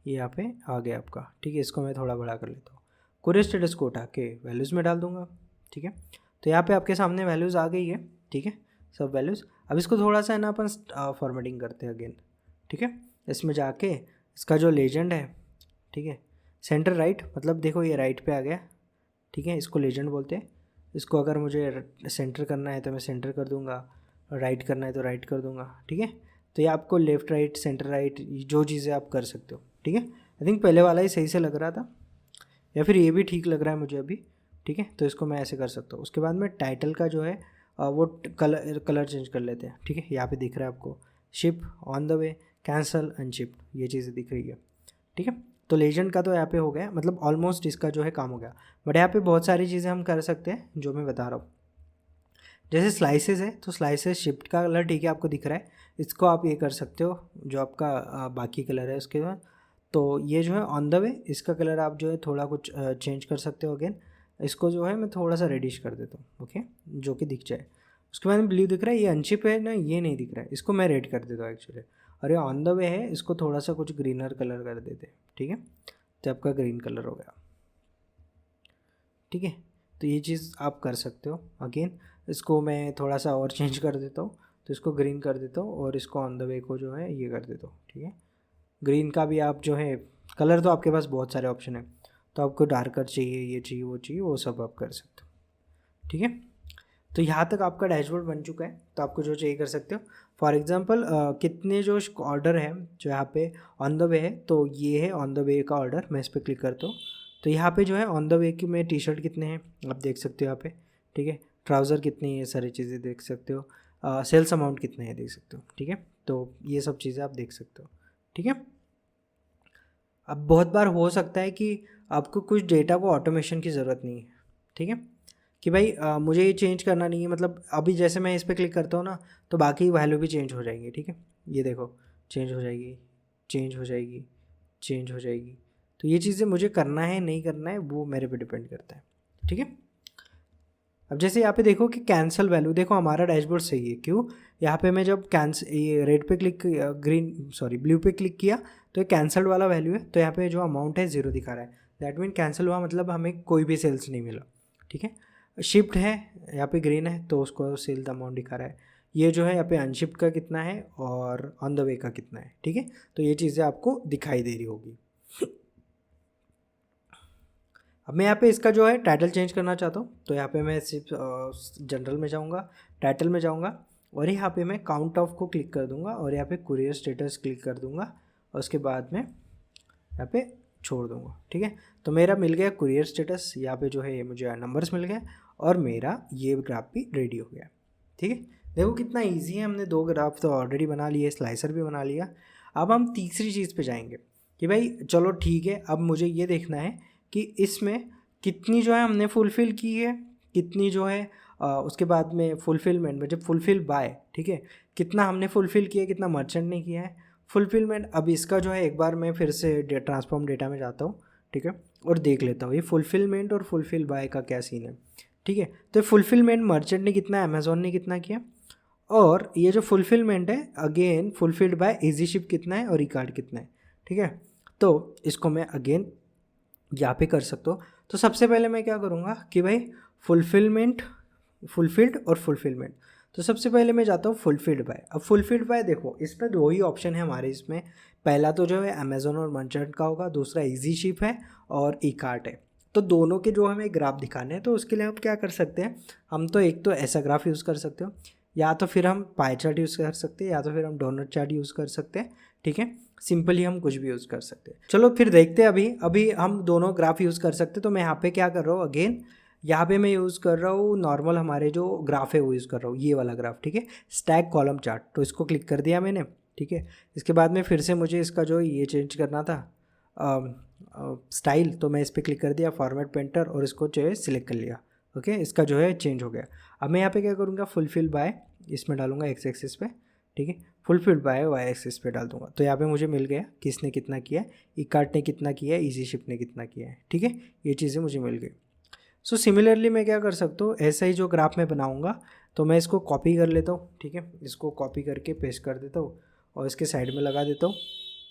A: यहाँ पे आ गया आपका, ठीक है। इसको मैं थोड़ा बड़ा कर लेता हूँ, कुरियर स्टेटस को उठा के वैल्यूज़ में डाल दूँगा, ठीक है। तो यहाँ पे आपके सामने वैल्यूज़ आ गई है, ठीक है, सब वैल्यूज़। अब इसको थोड़ा सा है ना अपन फॉर्मेटिंग करते हैं अगेन, ठीक है। इसमें जाके इसका जो लेजेंड है, ठीक है, सेंटर राइट, मतलब देखो ये राइट पे आ गया, ठीक है, इसको लेजेंड बोलते हैं। इसको अगर मुझे सेंटर करना है तो मैं सेंटर कर दूंगा, राइट करना है तो राइट कर दूंगा, ठीक है। तो ये आपको लेफ़्ट राइट सेंटर राइट जो चीज़ें आप कर सकते हो, ठीक है। आई थिंक पहले वाला ही सही से लग रहा था, या फिर ये भी ठीक लग रहा है मुझे अभी, ठीक है। तो इसको मैं ऐसे कर सकता हूँ। उसके बाद में टाइटल का जो है वो कलर चेंज कर लेते हैं, ठीक है। यहाँ पे दिख रहा है आपको ship, on the way, cancel, unshipped, ये चीज़ें दिख रही है, ठीक है। तो लेजेंड का तो यहाँ पे हो गया, मतलब ऑलमोस्ट इसका जो है काम हो गया। बट यहाँ पे बहुत सारी चीज़ें हम कर सकते हैं जो मैं बता रहा हूँ। जैसे स्लाइसेस है, तो स्लाइसेस शिफ्ट का कलर ठीक है आपको दिख रहा है, इसको आप ये कर सकते हो जो आपका बाकी कलर है उसके बाद। तो ये जो है ऑन द वे, इसका कलर आप जो है थोड़ा कुछ चेंज कर सकते हो। अगेन इसको जो है मैं थोड़ा सा रेडिश कर देता हूँ, ओके, जो कि दिख जाए। उसके बाद में ब्लू दिख रहा है, ये अनशिप है ना, ये नहीं दिख रहा है, इसको मैं रेड कर देता हूँ एक्चुअली। और ये ऑन द वे है, इसको थोड़ा सा कुछ ग्रीनर कलर कर देते हैं, ठीक है। तो आपका ग्रीन कलर हो गया, ठीक है। तो ये चीज़ आप कर सकते हो। अगेन इसको मैं थोड़ा सा और चेंज कर देता हूँ, तो इसको ग्रीन कर देता हूँ और इसको ऑन द वे को जो है ये कर देता हूँ, ठीक है। ग्रीन का भी आप जो है कलर, तो आपके पास बहुत सारे ऑप्शन है, तो आपको डार्कर चाहिए, ये चाहिए, वो चाहिए, वो सब आप कर सकते हो, ठीक है। तो यहाँ तक आपका डैशबोर्ड बन चुका है, तो आपको जो चाहिए कर सकते हो। फॉर एग्जांपल कितने जो ऑर्डर है जो यहाँ पे ऑन द वे है, तो ये है ऑन द वे का ऑर्डर, मैं इस पर क्लिक करता हूँ। तो यहाँ पे जो है ऑन द वे की में टी शर्ट कितने हैं आप देख सकते हो यहाँ पे, ठीक है। ट्राउज़र कितनी है, सारी चीज़ें देख सकते हो। सेल्स अमाउंट कितने हैं देख सकते हो, ठीक है। तो ये सब चीज़ें आप देख सकते हो, ठीक है। अब बहुत बार हो सकता है कि आपको कुछ डेटा को ऑटोमेशन की ज़रूरत नहीं है, ठीक है, कि भाई मुझे ये चेंज करना नहीं है, मतलब अभी जैसे मैं इस पर क्लिक करता हूँ ना, तो बाकी वैल्यू भी चेंज हो जाएंगी, ठीक है। ये देखो चेंज हो जाएगी, चेंज हो जाएगी, चेंज हो जाएगी। तो ये चीज़ें मुझे करना है नहीं करना है वो मेरे पे डिपेंड करता है, ठीक है। अब जैसे यहाँ पे देखो कि कैंसिल वैल्यू, देखो हमारा डैशबोर्ड सही है, क्यों, यहाँ पे मैं जब ये रेड पे क्लिक, ब्लू पे क्लिक किया तो ये कैंसल्ड वाला वैल्यू है, तो यहाँ पे जो अमाउंट है ज़ीरो दिखा रहा है, दैट मीन कैंसिल हुआ, मतलब हमें कोई भी सेल्स नहीं मिला, ठीक है। शिफ्ट है, यहाँ पे ग्रीन है, तो उसको सेल द अमाउंट दिखा रहा है। ये जो है यहाँ पे अनशिफ्ट का कितना है और ऑन द वे का कितना है, ठीक है। तो ये चीज़ें आपको दिखाई दे रही होगी। अब मैं यहाँ पे इसका जो है टाइटल चेंज करना चाहता हूँ, तो यहाँ पे मैं सिर्फ जनरल में जाऊँगा, टाइटल में जाऊँगा, और यहाँ पे मैं काउंट ऑफ को क्लिक कर दूँगा और यहाँ पे कुरियर स्टेटस क्लिक कर दूँगा, और उसके बाद में यहाँ पे छोड़ दूँगा, ठीक है। तो मेरा मिल गया कुरियर स्टेटस, यहाँ पे जो है ये मुझे नंबर्स मिल गए और मेरा ये ग्राफ भी रेडी हो गया, ठीक है। देखो कितना ईजी है, हमने 2 ग्राफ तो ऑलरेडी बना लिए, स्लाइसर भी बना लिया। अब हम तीसरी चीज़ पे जाएंगे कि भाई चलो ठीक है, अब मुझे ये देखना है कि इसमें कितनी जो है हमने फुलफ़िल की है, कितनी जो है उसके बाद में फुलफ़िलमेंट में जब फुलफ़िल बाय, ठीक है, कितना हमने फुलफ़िल किया है, कितना मर्चेंट ने किया है फुलफ़िलमेंट। अब इसका जो है एक बार मैं फिर से ट्रांसफॉर्म डेटा में जाता हूँ, ठीक है, और देख लेता हूँ ये फुलफ़िलमेंट और फुलफ़िल बाय का क्या सीन है, ठीक है। तो फुलफ़िलमेंट मर्चेंट ने कितना, अमेज़ॉन ने कितना किया, और ये जो फुलफ़िलमेंट है अगेन फुलफ़िल्ड बाय इजी शिप कितना है और ई कार्ड कितना है, ठीक है। तो इसको मैं अगेन यहाँ पे कर सकते हो। तो सबसे पहले मैं क्या करूँगा कि भाई फुलफिलमेंट, फुलफिल्ड और फुलफिलमेंट। तो सबसे पहले मैं जाता हूँ फुलफिल्ड बाय। अब फुलफिल्ड बाय देखो इसमें 2 ही ऑप्शन है हमारे इसमें, पहला तो जो है अमेज़ॉन और मर्चेंट का होगा, दूसरा इजी शिप है और ई कार्ट है। तो दोनों के जो हमें ग्राफ दिखाने हैं, तो उसके लिए हम क्या कर सकते हैं, हम तो एक तो ऐसा ग्राफ यूज़ कर सकते हो, या तो फिर हम पाई चार्ट यूज़ कर सकते हैं, या तो फिर हम डोनट चार्ट यूज़ कर सकते हैं, ठीक है। सिंपली हम कुछ भी यूज़ कर सकते हैं। चलो फिर देखते हैं, अभी हम दोनों ग्राफ यूज़ कर सकते हैं। तो मैं यहाँ पे क्या कर रहा हूँ, अगेन यहाँ पे मैं यूज़ कर रहा हूँ नॉर्मल हमारे जो ग्राफ है वो यूज़ कर रहा हूँ, ये वाला ग्राफ, ठीक है, स्टैक कॉलम चार्ट। तो इसको क्लिक कर दिया मैंने, ठीक है। इसके बाद में फिर से मुझे इसका जो ये चेंज करना था स्टाइल, तो मैं इस पर क्लिक कर दिया फॉर्मेट पेंटर और इसको जो है सिलेक्ट कर लिया, ओके। इसका जो है चेंज हो गया। अब मैं यहाँ पे क्या करूँगा, फुलफिल बाय इसमें डालूंगा एक्स एक्सिस पे, ठीक है, फुलफिल्ड बाय वाई एक्सिस पे डाल दूंगा। तो यहाँ पे मुझे मिल गया किसने कितना किया, ई कार्ट ने कितना किया, इजी शिप ने कितना किया है, ठीक है, ये चीज़ें मुझे मिल गई। सो सिमिलरली मैं क्या कर सकता हूँ, ऐसा ही जो ग्राफ मैं बनाऊँगा तो मैं इसको कॉपी कर लेता हूँ, ठीक है, इसको कॉपी करके पेस्ट कर देता हूँ और इसके साइड में लगा देता हूँ,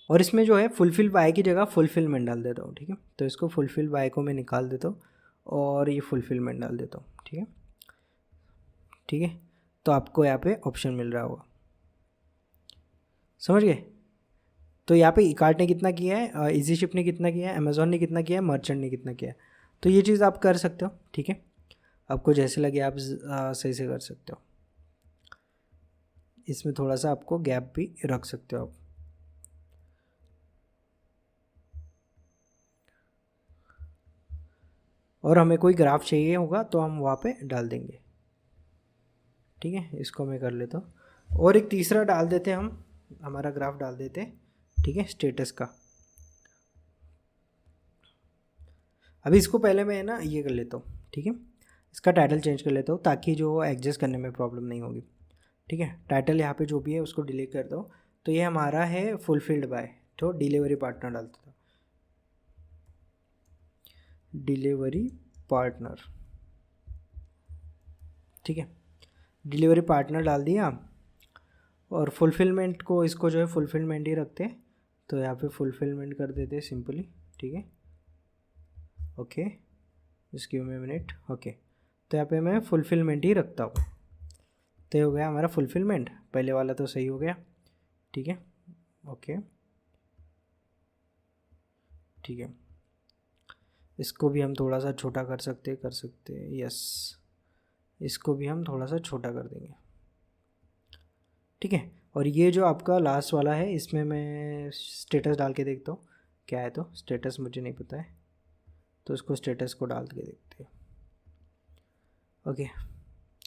A: और इसमें जो है फुलफिल बाय की जगह फुलफिलमेंट डाल देता हूँ, ठीक है। तो इसको फुलफिल बाय को मैं निकाल देता हूँ और ये फुलफिलमेंट डाल देता हूँ, ठीक है, ठीक है। तो आपको यहाँ पे ऑप्शन मिल रहा होगा, समझ गए, तो यहाँ पे इकार्ट ने कितना किया है, इजी शिप ने कितना किया है, अमेजोन ने कितना किया है, मर्चेंट ने कितना किया है। तो ये चीज़ आप कर सकते हो, ठीक है, आपको जैसे लगे आप सही से कर सकते हो। इसमें थोड़ा सा आपको गैप भी रख सकते हो आप। और हमें कोई ग्राफ चाहिए होगा तो हम वहाँ पे डाल देंगे, ठीक है। इसको मैं कर लेता हूँ और एक तीसरा डाल देते हैं, हम हमारा ग्राफ डाल देते हैं, ठीक है, स्टेटस का। अभी इसको पहले मैं ना ये कर लेता हूँ, ठीक है, इसका टाइटल चेंज कर लेता हूँ ताकि जो एडजस्ट करने में प्रॉब्लम नहीं होगी, ठीक है। टाइटल यहाँ पे जो भी है उसको डिलीट कर दो। तो ये हमारा है फुलफिल्ड बाय, तो डिलीवरी पार्टनर डालता था, डिलीवरी पार्टनर, ठीक है, डिलीवरी पार्टनर डाल दिया। और फुलफिलमेंट को, इसको जो है फुलफिलमेंट ही रखते हैं, तो यहाँ पे फुलफिलमेंट कर देते हैं सिंपली, ठीक है, okay, just give me a minute, okay. तो यहाँ पे मैं फुलफिलमेंट ही रखता हूँ। तो हो गया हमारा फुलफिलमेंट, पहले वाला तो सही हो गया, ठीक है, ओके, ठीक है। इसको भी हम थोड़ा सा छोटा कर सकते हैं, यस, इसको भी हम थोड़ा सा छोटा कर देंगे, ठीक है। और ये जो आपका लास्ट वाला है, इसमें मैं स्टेटस डाल के देखता हूँ क्या है। तो स्टेटस मुझे नहीं पता है, तो इसको स्टेटस को डाल के देखते हैं, ओके।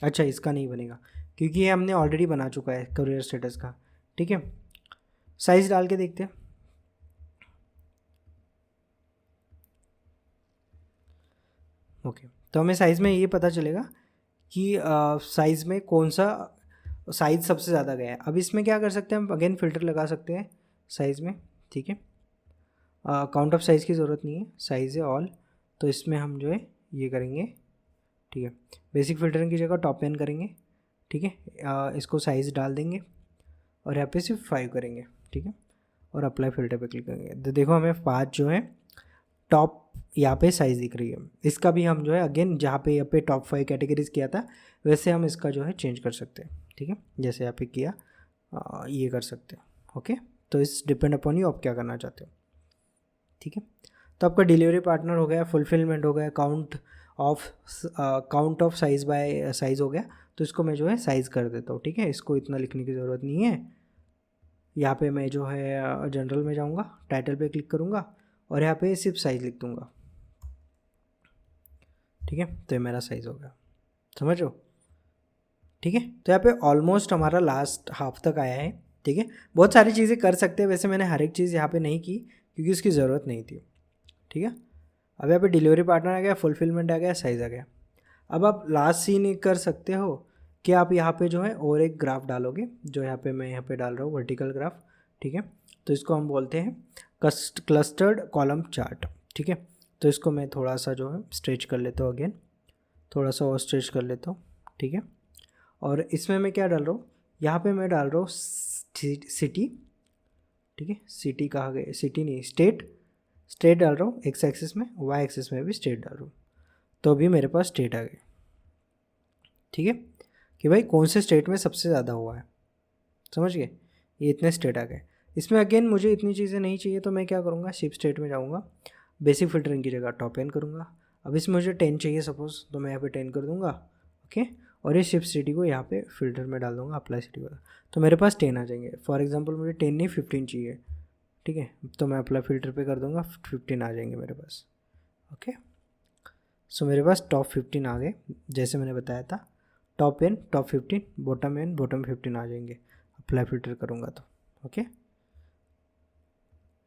A: अच्छा, इसका नहीं बनेगा क्योंकि ये हमने ऑलरेडी बना चुका है करियर स्टेटस का, ठीक है। साइज़ डाल के देखते हैं, ओके। तो हमें साइज़ में ये पता चलेगा कि साइज़ में कौन सा साइज़ सबसे ज़्यादा गया है। अब इसमें क्या कर सकते हैं, हम अगेन फ़िल्टर लगा सकते हैं साइज़ में, ठीक है। काउंट ऑफ साइज़ की ज़रूरत नहीं है, साइज़ है ऑल। तो इसमें हम जो है ये करेंगे, ठीक है, बेसिक फ़िल्टरिंग की जगह टॉप एन करेंगे, ठीक है। इसको साइज़ डाल देंगे और यहाँ पे सिर्फ 5 करेंगे, ठीक है, और अप्लाई फ़िल्टर पे क्लिक करेंगे। तो देखो हमें 5 जो है टॉप यहाँ पे साइज़ दिख रही है। इसका भी हम जो है अगेन जहाँ पे यहाँ पे टॉप 5 कैटेगरीज़ किया था वैसे हम इसका जो है चेंज कर सकते हैं, ठीक है, जैसे यहाँ पे किया ये कर सकते हैं, ओके। तो इस डिपेंड अपॉन यू आप क्या करना चाहते हो, ठीक है। तो आपका डिलीवरी पार्टनर हो गया, फुलफिलमेंट हो गया, count of size by size हो गया। तो इसको मैं जो है साइज़ कर देता हूँ, ठीक है, इसको इतना लिखने की ज़रूरत नहीं है। यहाँ पे मैं जो है जनरल में जाऊँगा, टाइटल पे क्लिक करूँगा और यहाँ पे सिर्फ साइज़ लिख दूँगा, ठीक है। तो ये मेरा साइज़ हो गया, समझ लो, ठीक है। तो यहाँ पे ऑलमोस्ट हमारा लास्ट हाफ तक आया है, ठीक है। बहुत सारी चीज़ें कर सकते हैं, वैसे मैंने हर एक चीज़ यहाँ पे नहीं की क्योंकि उसकी ज़रूरत नहीं थी, ठीक है। अब यहाँ पे डिलीवरी पार्टनर आ गया, फुलफिलमेंट आ गया, साइज़ आ गया। अब आप लास्ट सीन कर सकते हो कि आप यहाँ पे जो है और एक ग्राफ डालोगे, जो यहाँ पे मैं यहाँ पे डाल रहा हूँ वर्टिकल ग्राफ, ठीक है। तो इसको हम बोलते हैं क्लस्टर्ड कॉलम चार्ट, ठीक है। तो इसको मैं थोड़ा सा जो है स्ट्रेच कर लेता हूँ, अगेन थोड़ा सा और स्ट्रेच कर लेता हूँ, ठीक है। और इसमें मैं क्या डाल रहा हूँ, यहाँ पे मैं डाल रहा हूँ सिटी, ठीक है, सिटी कहाँ गए, सिटी नहीं, स्टेट डाल रहा हूँ एक्स एक्सिस में, वाई एक्सिस में भी स्टेट डाल रहा हूँ। तो अभी मेरे पास स्टेट आ गए, ठीक है, कि भाई कौन से स्टेट में सबसे ज़्यादा हुआ है, समझ गए, ये इतने स्टेट आ गए। इसमें अगेन मुझे इतनी चीज़ें नहीं चाहिए, तो मैं क्या करूँगा, शिप स्टेट में जाऊँगा, बेसिक फिल्टरिंग की जगह टॉप एन करूँगा। अब इसमें मुझे 10 चाहिए सपोज़, तो मैं यहाँ पे 10 कर दूँगा, ओके। और ये शिफ्ट सिटी को यहाँ पे फिल्टर में डाल दूँगा, अप्लाई सिटी वाला, तो मेरे पास 10 आ जाएंगे। फॉर एग्जांपल मुझे 10 नहीं 15 चाहिए, ठीक है, तो मैं अप्लाई फिल्टर पे कर दूँगा, 15 आ जाएंगे मेरे पास, ओके। सो मेरे पास टॉप 15 आ गए, जैसे मैंने बताया था, top N top 15, bottom N bottom 15 आ जाएंगे, अप्लाई फिल्टर करूँगा तो, ओके।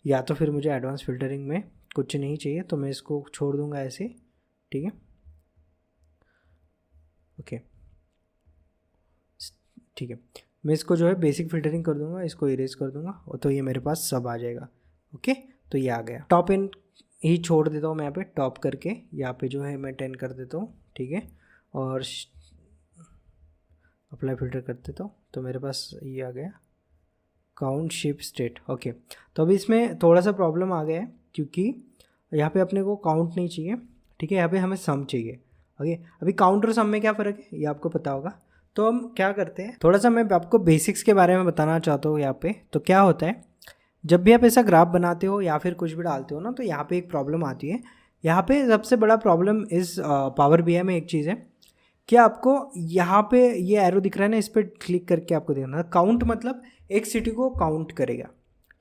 A: या तो फिर मुझे एडवांस फिल्टरिंग में कुछ नहीं चाहिए तो मैं इसको छोड़ दूँगा ऐसे, ठीक है, ओके, ठीक है। मैं इसको जो है बेसिक फिल्टरिंग कर दूंगा, इसको इरेज कर दूंगा, और तो ये मेरे पास सब आ जाएगा, ओके। तो ये आ गया, टॉप एन ही छोड़ देता हूँ मैं यहाँ पे, टॉप करके यहाँ पे जो है मैं 10 कर देता हूँ, ठीक है, और अप्लाई फिल्टर कर देता हूँ, तो मेरे पास ये आ गया काउंट शिप स्टेट, ओके। तो अभी इसमें थोड़ा सा प्रॉब्लम आ गया है क्योंकि यहाँ पे अपने को काउंट नहीं चाहिए, ठीक है, यहाँ पे हमें सम चाहिए, ओके। अभी काउंट और सम में क्या फ़र्क है ये आपको पता होगा। तो हम क्या करते हैं, थोड़ा सा मैं आपको बेसिक्स के बारे में बताना चाहता हूँ यहाँ पे। तो क्या होता है, जब भी आप ऐसा ग्राफ बनाते हो या फिर कुछ भी डालते हो ना, तो यहाँ पे एक प्रॉब्लम आती है। यहाँ पे सबसे बड़ा प्रॉब्लम इस पावर बीआई में एक चीज़ है कि आपको यहाँ पे ये एरो दिख रहा है ना, इस पर क्लिक करके आपको देखना है काउंट, मतलब एक सिटी को काउंट करेगा,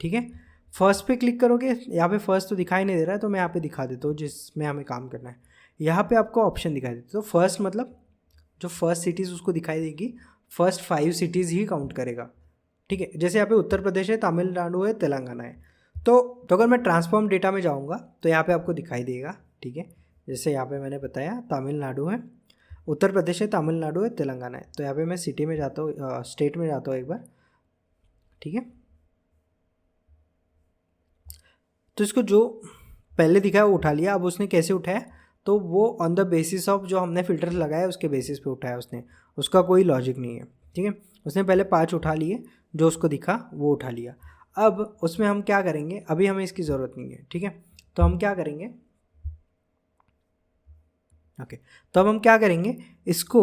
A: ठीक है। फर्स्ट पे क्लिक करोगे, यहाँ पे फर्स्ट तो दिखाई नहीं दे रहा है, तो मैं यहाँ पे दिखा देता हूँ जिसमें हमें काम करना है। यहाँ पे आपको ऑप्शन दिखाई देता है, तो फर्स्ट मतलब जो फर्स्ट सिटीज़ उसको दिखाई देगी, फर्स्ट 5 सिटीज़ ही काउंट करेगा, ठीक है। जैसे यहाँ पे उत्तर प्रदेश है, तमिलनाडु है, तेलंगाना है। तो अगर मैं ट्रांसफॉर्म डेटा में जाऊँगा तो यहाँ पे आपको दिखाई देगा, ठीक है। जैसे यहाँ पे मैंने बताया तमिलनाडु है, उत्तर प्रदेश है, तमिलनाडु है, तेलंगाना है। तो यहाँ पे मैं सिटी में जाता हूँ, स्टेट में जाता हूँ एक बार, ठीक है। तो इसको जो पहले दिखाया वो उठा लिया। अब उसने कैसे उठाया, तो वो ऑन द बेसिस ऑफ जो हमने फ़िल्टर लगाया उसके बेसिस पे उठाया उसने, उसका कोई लॉजिक नहीं है, ठीक है। उसने पहले 5 उठा लिए, जो उसको दिखा वो उठा लिया। अब उसमें हम क्या करेंगे, अभी हमें इसकी ज़रूरत नहीं है, ठीक है। तो हम क्या करेंगे, ओके, तो अब हम क्या करेंगे, इसको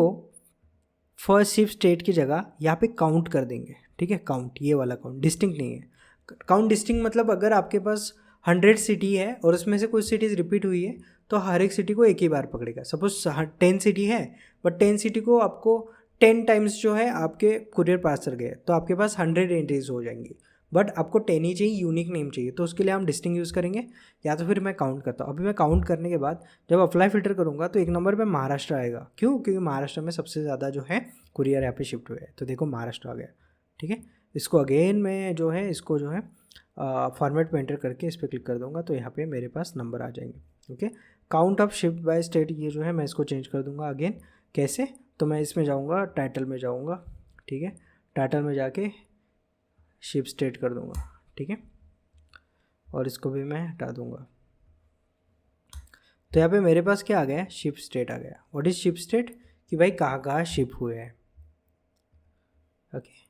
A: फर्स्ट शिफ्ट स्टेट की जगह यहाँ पे काउंट कर देंगे, ठीक है। काउंट, ये वाला काउंट डिस्टिंक्ट नहीं है। काउंट डिस्टिंक्ट मतलब अगर आपके पास 100 सिटी है और उसमें से कुछ सिटीज़ रिपीट हुई है, तो हर एक सिटी को एक ही बार पकड़ेगा। सपोज 10 सिटी है, बट 10 सिटी को आपको 10 टाइम्स जो है आपके कुरियर पार्सल गए, तो आपके पास 100 एंट्रीज हो जाएंगी। बट आपको 10 ही चाहिए, यूनिक नेम चाहिए, तो उसके लिए हम डिस्टिंग यूज़ करेंगे, या तो फिर मैं काउंट करता हूँ। अभी मैं काउंट करने के बाद जब अप्लाई फ़िल्टर करूँगा तो एक नंबर पे महाराष्ट्र आएगा। क्यों? क्योंकि महाराष्ट्र में सबसे ज़्यादा जो है कुरियर यहाँ पे शिफ्ट हुए हैं। तो देखो महाराष्ट्र आ गया, ठीक है। इसको अगेन मैं जो है इसको जो है फॉर्मेट में एंटर करके इस पर क्लिक कर दूंगा, तो यहाँ पे मेरे पास नंबर आ जाएंगे, okay. Count of shift by state, ये जो है मैं इसको चेंज कर दूंगा अगेन। कैसे? तो मैं इसमें जाऊँगा, टाइटल में जाऊँगा, ठीक है। टाइटल में जाके शिफ्ट स्टेट कर दूंगा, ठीक है, और इसको भी मैं हटा दूंगा। तो यहाँ पे मेरे पास क्या आ गया, शिफ्ट स्टेट आ गया। व्हाट इज शिफ्ट स्टेट, कि भाई कहाँ कहाँ शिफ्ट हुए हैं, ओके।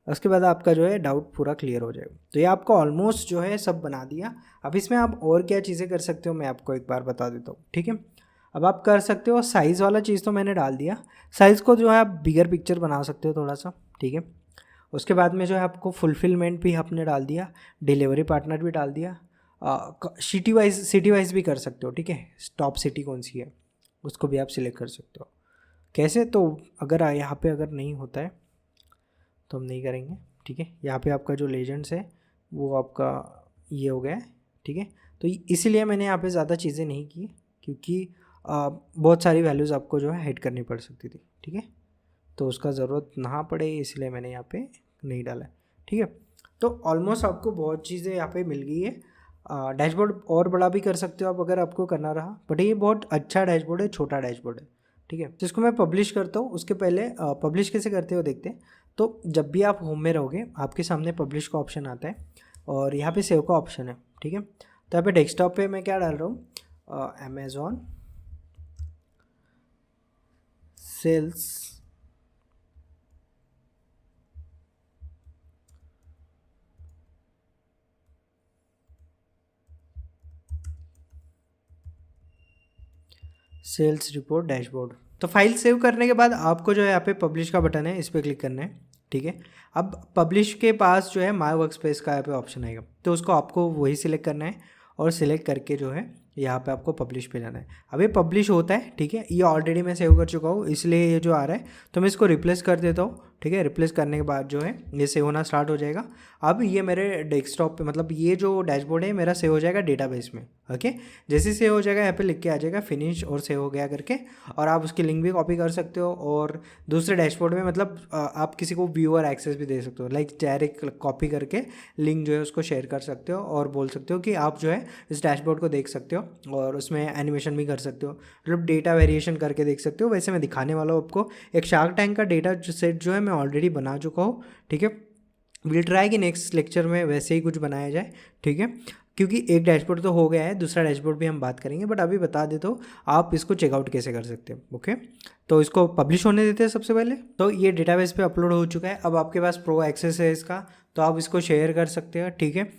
A: उसके बाद आपका जो है डाउट पूरा क्लियर हो जाएगा। तो ये आपको ऑलमोस्ट जो है सब बना दिया। अब इसमें आप और क्या चीज़ें कर सकते हो मैं आपको एक बार बता देता हूँ, ठीक है। अब आप कर सकते हो साइज़ वाला चीज़ तो मैंने डाल दिया। साइज़ को जो है आप बिगर पिक्चर बना सकते हो थोड़ा सा, ठीक है। उसके बाद में जो है आपको फुलफिलमेंट भी आपने डाल दिया, डिलीवरी पार्टनर भी डाल दिया, सिटी वाइज भी कर सकते हो, ठीक है। टॉप सिटी कौन सी है उसको भी आप सिलेक्ट कर सकते हो। कैसे? तो अगर यहाँ पे अगर नहीं होता है तो हम नहीं करेंगे, ठीक है। यहाँ पे आपका जो लेजेंड्स है वो आपका ये हो गया है, ठीक है। तो इसीलिए मैंने यहाँ पे ज़्यादा चीज़ें नहीं की, क्योंकि बहुत सारी वैल्यूज़ आपको जो है हाइड करनी पड़ सकती थी, ठीक है। तो उसका ज़रूरत ना पड़े इसलिए मैंने यहाँ पे नहीं डाला है, ठीक है। तो ऑलमोस्ट आपको बहुत चीज़ें यहाँ पे मिल गई है। डैशबोर्ड और बड़ा भी कर सकते हो आप अगर आपको करना रहा, बट ये बहुत अच्छा डैशबोर्ड है, छोटा डैशबोर्ड है, ठीक है। जिसको मैं पब्लिश करता हूँ उसके पहले पब्लिश कैसे करते हो देखते हैं। तो जब भी आप होम में रहोगे आपके सामने पब्लिश का ऑप्शन आता है और यहाँ पे सेव का ऑप्शन है, ठीक है। तो यहाँ पे डेस्कटॉप पे मैं क्या डाल रहा हूँ, अमेज़ॉन सेल्स रिपोर्ट डैशबोर्ड। तो फाइल सेव करने के बाद आपको जो है यहाँ पे पब्लिश का बटन है, इस पर क्लिक करना है, ठीक है। अब पब्लिश के पास जो है माय वर्क स्पेस का यहाँ पे ऑप्शन आएगा, तो उसको आपको वही सिलेक्ट करना है और सिलेक्ट करके जो है यहाँ पे आपको पब्लिश पे जाना है। अब ये पब्लिश होता है, ठीक है। ये ऑलरेडी मैं सेव कर चुका हूँ इसलिए ये जो आ रहा है, तो मैं इसको रिप्लेस कर देता हूँ, ठीक है। रिप्लेस करने के बाद जो है ये सेव होना स्टार्ट हो जाएगा। अब ये मेरे डेस्कटॉप पे, मतलब ये जो डैशबोर्ड है मेरा सेव हो जाएगा डेटाबेस में, ओके। जैसे सेव हो जाएगा यहाँ पे लिख के आ जाएगा फिनिश और सेव हो गया करके, और आप उसकी लिंक भी कॉपी कर सकते हो और दूसरे डैशबोर्ड में, मतलब आप किसी को व्यूअर एक्सेस भी दे सकते हो, लाइक डायरेक्ट कॉपी करके लिंक जो है उसको शेयर कर सकते हो और बोल सकते हो कि आप जो है इस डैशबोर्ड को देख सकते हो और उसमें एनिमेशन भी कर सकते हो, मतलब डेटा वेरिएशन करके देख सकते हो। वैसे मैं दिखाने वाला हूँ आपको एक शार्क टैंक का डेटा सेट जो है मैं ऑलरेडी बना चुका हूँ, ठीक है। विल ट्राई कि नेक्स्ट लेक्चर में वैसे ही कुछ बनाया जाए, ठीक है। क्योंकि एक डैशबोर्ड तो हो गया है, दूसरा डैशबोर्ड भी हम बात करेंगे, बट अभी बता देता हूँ आप इसको चेकआउट कैसे कर सकते हो, ओके। तो इसको पब्लिश होने देते हैं सबसे पहले। तो ये डेटाबेस पे अपलोड हो चुका है। अब आपके पास प्रो एक्सेस है इसका, तो आप इसको शेयर कर सकते हो, ठीक है।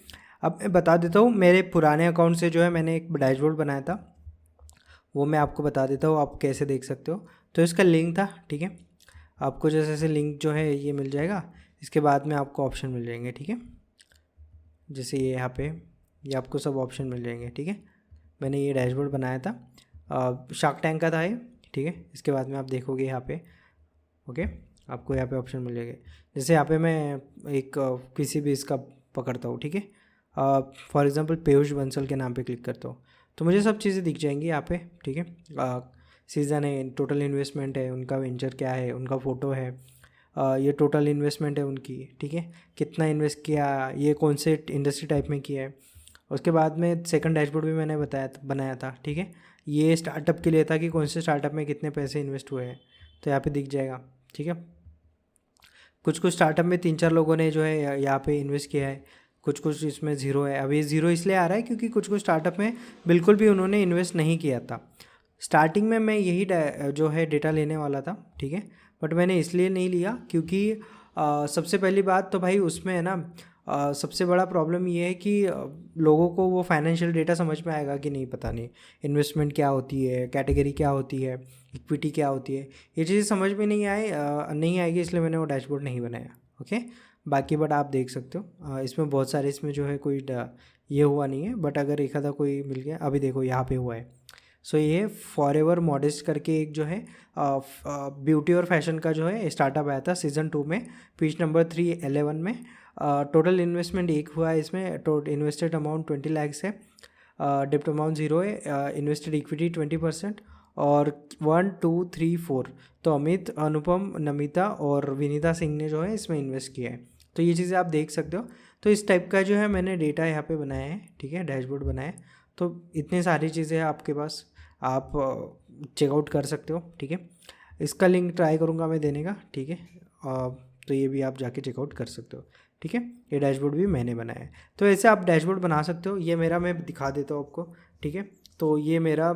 A: अब मैं बता देता हूँ मेरे पुराने अकाउंट से जो है मैंने एक डैशबोर्ड बनाया था, वो मैं आपको बता देता हूँ आप कैसे देख सकते हो। तो इसका लिंक था, ठीक है। आपको जैसे जैसे लिंक जो है ये मिल जाएगा, इसके बाद में आपको ऑप्शन मिल जाएंगे, ठीक है। जैसे ये यहाँ पे ये आपको सब ऑप्शन मिल जाएंगे, ठीक है। मैंने ये डैशबोर्ड बनाया था, शार्क टैंक का था ये, ठीक है। इसके बाद में आप देखोगे यहाँ पे, ओके, आपको यहाँ पे ऑप्शन मिल जाएंगे। जैसे यहाँ पे मैं एक किसी भी इसका पकड़ता हूँ, ठीक है, फॉर एग्जांपल पीयूष बंसल के नाम पे क्लिक करता हूँ तो मुझे सब चीज़ें दिख जाएंगी यहाँ पे, ठीक है। सीज़न है, टोटल इन्वेस्टमेंट है, उनका वेंचर क्या है, उनका फ़ोटो है, ये टोटल इन्वेस्टमेंट है उनकी, ठीक है, कितना इन्वेस्ट किया, ये कौन से इंडस्ट्री टाइप में किया है। उसके बाद में सेकंड डैशबोर्ड भी मैंने बनाया था, ठीक है। ये स्टार्टअप के लिए था कि कौन से स्टार्टअप में कितने पैसे इन्वेस्ट हुए हैं, तो यहाँ पे दिख जाएगा, ठीक है। कुछ कुछ स्टार्टअप में 3-4 लोगों ने जो है यहाँ पे इन्वेस्ट किया है, कुछ कुछ इसमें ज़ीरो है। अभी ज़ीरो इसलिए आ रहा है क्योंकि कुछ कुछ स्टार्टअप में बिल्कुल भी उन्होंने इन्वेस्ट नहीं किया था। स्टार्टिंग में मैं यही जो है डेटा लेने वाला था, ठीक है, बट मैंने इसलिए नहीं लिया क्योंकि सबसे पहली बात तो भाई उसमें है ना, सबसे बड़ा प्रॉब्लम ये है कि लोगों को वो फाइनेंशियल डेटा समझ में आएगा कि नहीं, पता नहीं इन्वेस्टमेंट क्या होती है, कैटेगरी क्या होती है, इक्विटी क्या होती है, ये चीज़ें समझ में नहीं आएगी, इसलिए मैंने वो डैशबोर्ड नहीं बनाया, ओके। बाकी बट आप देख सकते हो इसमें बहुत सारे, इसमें जो है कोई ये हुआ नहीं है, बट अगर एक आधा कोई मिल गया, अभी देखो यहाँ पे हुआ है। सो ये फॉरएवर मॉडेस्ट करके एक जो है ब्यूटी और फैशन का जो है स्टार्टअप आया था सीज़न 2 में, पेज नंबर 311 में। टोटल इन्वेस्टमेंट एक हुआ है इसमें, इन्वेस्टेड अमाउंट 20 लाख है, डिप्ट अमाउंट 0 है, इन्वेस्टेड इक्विटी 20% और 1 2 3 4 तो अमित, अनुपम, नमिता और विनीता सिंह ने जो है इसमें इन्वेस्ट किया है। तो ये चीज़ें आप देख सकते हो। तो इस टाइप का जो है मैंने डेटा यहाँ पे बनाया है, ठीक है, डैशबोर्ड बनाया है। तो इतनी सारी चीज़ें हैं आपके पास, आप चेकआउट कर सकते हो, ठीक है। इसका लिंक ट्राई करूँगा मैं देने का, ठीक है। तो ये भी आप जाके चेकआउट कर सकते हो, ठीक है। ये डैशबोर्ड भी मैंने बनाया है। तो ऐसे आप डैशबोर्ड बना सकते हो। ये मेरा मैं दिखा देता हूँ आपको, ठीक है। तो ये मेरा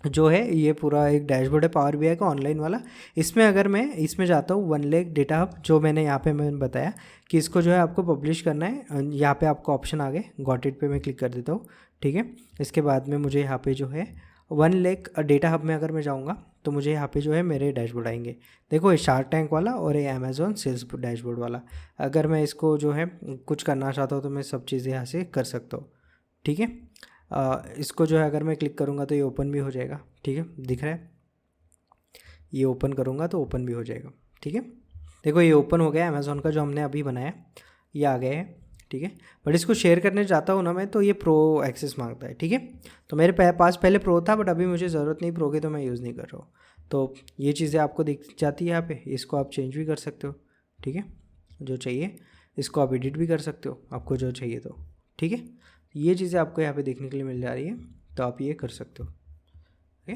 A: जो है ये पूरा एक डैशबोर्ड है पावर बीआई का ऑनलाइन वाला। इसमें अगर मैं इसमें जाता हूँ वन लेक डेटा हब, जो मैंने यहाँ पे मैंने बताया कि इसको जो है आपको पब्लिश करना है, यहाँ पे आपको ऑप्शन आ गए, गॉट इट पे मैं क्लिक कर देता हूँ, ठीक है। इसके बाद में मुझे यहाँ पे जो है वन लेक डेटा हब में अगर मैं जाऊँगा तो मुझे यहाँ पे जो है मेरे डैशबोर्ड आएंगे। देखो ये शार्क टैंक वाला और ये अमेज़ॉन सेल्स डैशबोर्ड वाला। अगर मैं इसको जो है कुछ करना चाहता हूँ तो मैं सब चीज़ें यहाँ से कर सकता हूँ, ठीक है। इसको जो है अगर मैं क्लिक करूँगा तो ये ओपन भी हो जाएगा, ठीक है, दिख रहा है। ये ओपन करूँगा तो ओपन भी हो जाएगा, ठीक है। देखो ये ओपन हो गया अमेज़ॉन का जो हमने अभी बनाया, ये आ गया है, ठीक है। बट इसको शेयर करने जाता हूँ ना मैं तो ये प्रो एक्सेस मांगता है, ठीक है। तो मेरे पास पहले प्रो था बट अभी मुझे ज़रूरत नहीं प्रो की, तो मैं यूज़ नहीं कर रहा हूँ। तो ये चीज़ें आपको दिख जाती है यहाँ पे, इसको आप चेंज भी कर सकते हो, ठीक है, जो चाहिए। इसको आप एडिट भी कर सकते हो आपको जो चाहिए तो, ठीक है। ये चीज़ें आपको यहाँ पे देखने के लिए मिल जा रही है, तो आप ये कर सकते हो, ओके।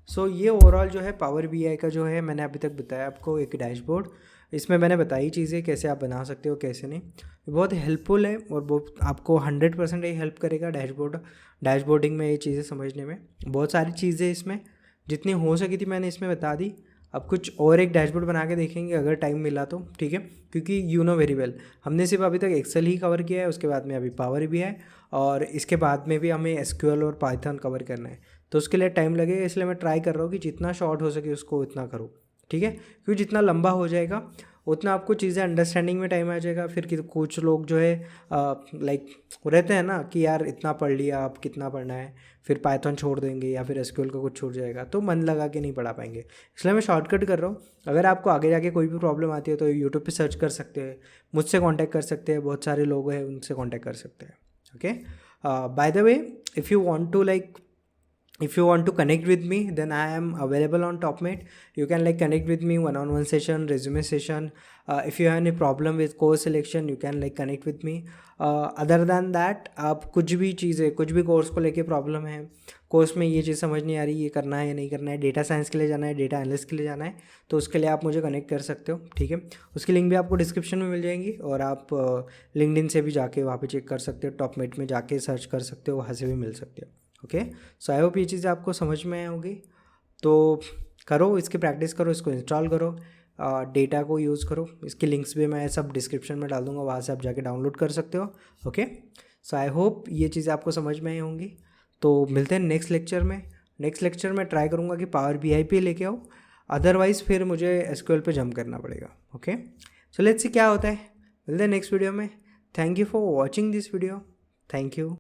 A: सो ये ओवरऑल जो है पावर बीआई का जो है मैंने अभी तक बताया आपको एक डैशबोर्ड। इसमें मैंने बताई चीज़ें कैसे आप बना सकते हो कैसे नहीं। ये बहुत हेल्पफुल है और बहुत आपको 100% ये हेल्प करेगा डैशबोर्डिंग में, ये चीज़ें समझने में। बहुत सारी चीज़ें इसमें जितनी हो सकी थी मैंने इसमें बता दी। अब कुछ और एक डैशबोर्ड बना के देखेंगे अगर टाइम मिला तो, ठीक है, क्योंकि यू नो वेरी वेल हमने सिर्फ अभी तक एक्सेल ही कवर किया है, उसके बाद में अभी पावर भी है और इसके बाद में भी हमें एसक्यूएल और पाइथन कवर करना है, तो उसके लिए टाइम लगेगा। इसलिए मैं ट्राई कर रहा हूँ कि जितना शॉर्ट हो सके उसको उतना करूँ, ठीक है, क्योंकि जितना लंबा हो जाएगा उतना आपको चीज़ें अंडरस्टैंडिंग में टाइम आ जाएगा। फिर कुछ लोग जो है लाइक रहते हैं ना कि यार इतना पढ़ लिया, अब कितना पढ़ना है, फिर पाइथन छोड़ देंगे या फिर एसक्यूएल का कुछ छूट जाएगा, तो मन लगा के नहीं पढ़ा पाएंगे। इसलिए मैं शॉर्टकट कर रहा हूँ। अगर आपको आगे जाके कोई भी प्रॉब्लम आती है तो यूट्यूब पे सर्च कर सकते हैं, मुझसे कांटेक्ट कर सकते हैं, बहुत सारे लोग हैं उनसे कांटेक्ट कर सकते हैं, okay. By the way, if you want to if you want to connect with me, then I am available on TopMate. You can connect with me one-on-one session, resume session. If you have any problem with course selection, you can connect with me. Other than that, आप कुछ भी चीज़ें, कुछ भी course को लेके problem है, course में ये चीज़ समझ नहीं आ रही, ये करना है या नहीं करना है, डेटा साइंस के लिए जाना है, डेटा एनालिस्ट के लिए जाना है, तो उसके लिए आप मुझे कनेक्ट कर सकते हो, ठीक है। उसकी लिंक भी आपको डिस्क्रिप्शन में मिल जाएंगी और आप लिंक्डइन से भी जाके वहाँ पे चेक कर सकते हो, टॉपमेट में जाके सर्च कर सकते हो, वहाँ से भी मिल सकते हो, ओके। सो आई होप ये चीज़ें आपको समझ में आई होगी। तो करो, इसकी प्रैक्टिस करो, इसको इंस्टॉल करो, डेटा को यूज़ करो। इसके लिंक्स भी मैं सब डिस्क्रिप्शन में डाल दूँगा, वहाँ से आप जाके डाउनलोड कर सकते हो, ओके। सो आई होप ये चीज़ें आपको समझ में आई होंगी। तो मिलते हैं नेक्स्ट लेक्चर में। नेक्स्ट लेक्चर में ट्राई करूँगा कि पावर बीआई पे लेके आओ, अदरवाइज़ फिर मुझे एसक्यूएल पे जंप करना पड़ेगा, ओके। सो लेट्स सी क्या होता है। मिलते हैं नेक्स्ट वीडियो में। Thank you for watching this video. Thank you.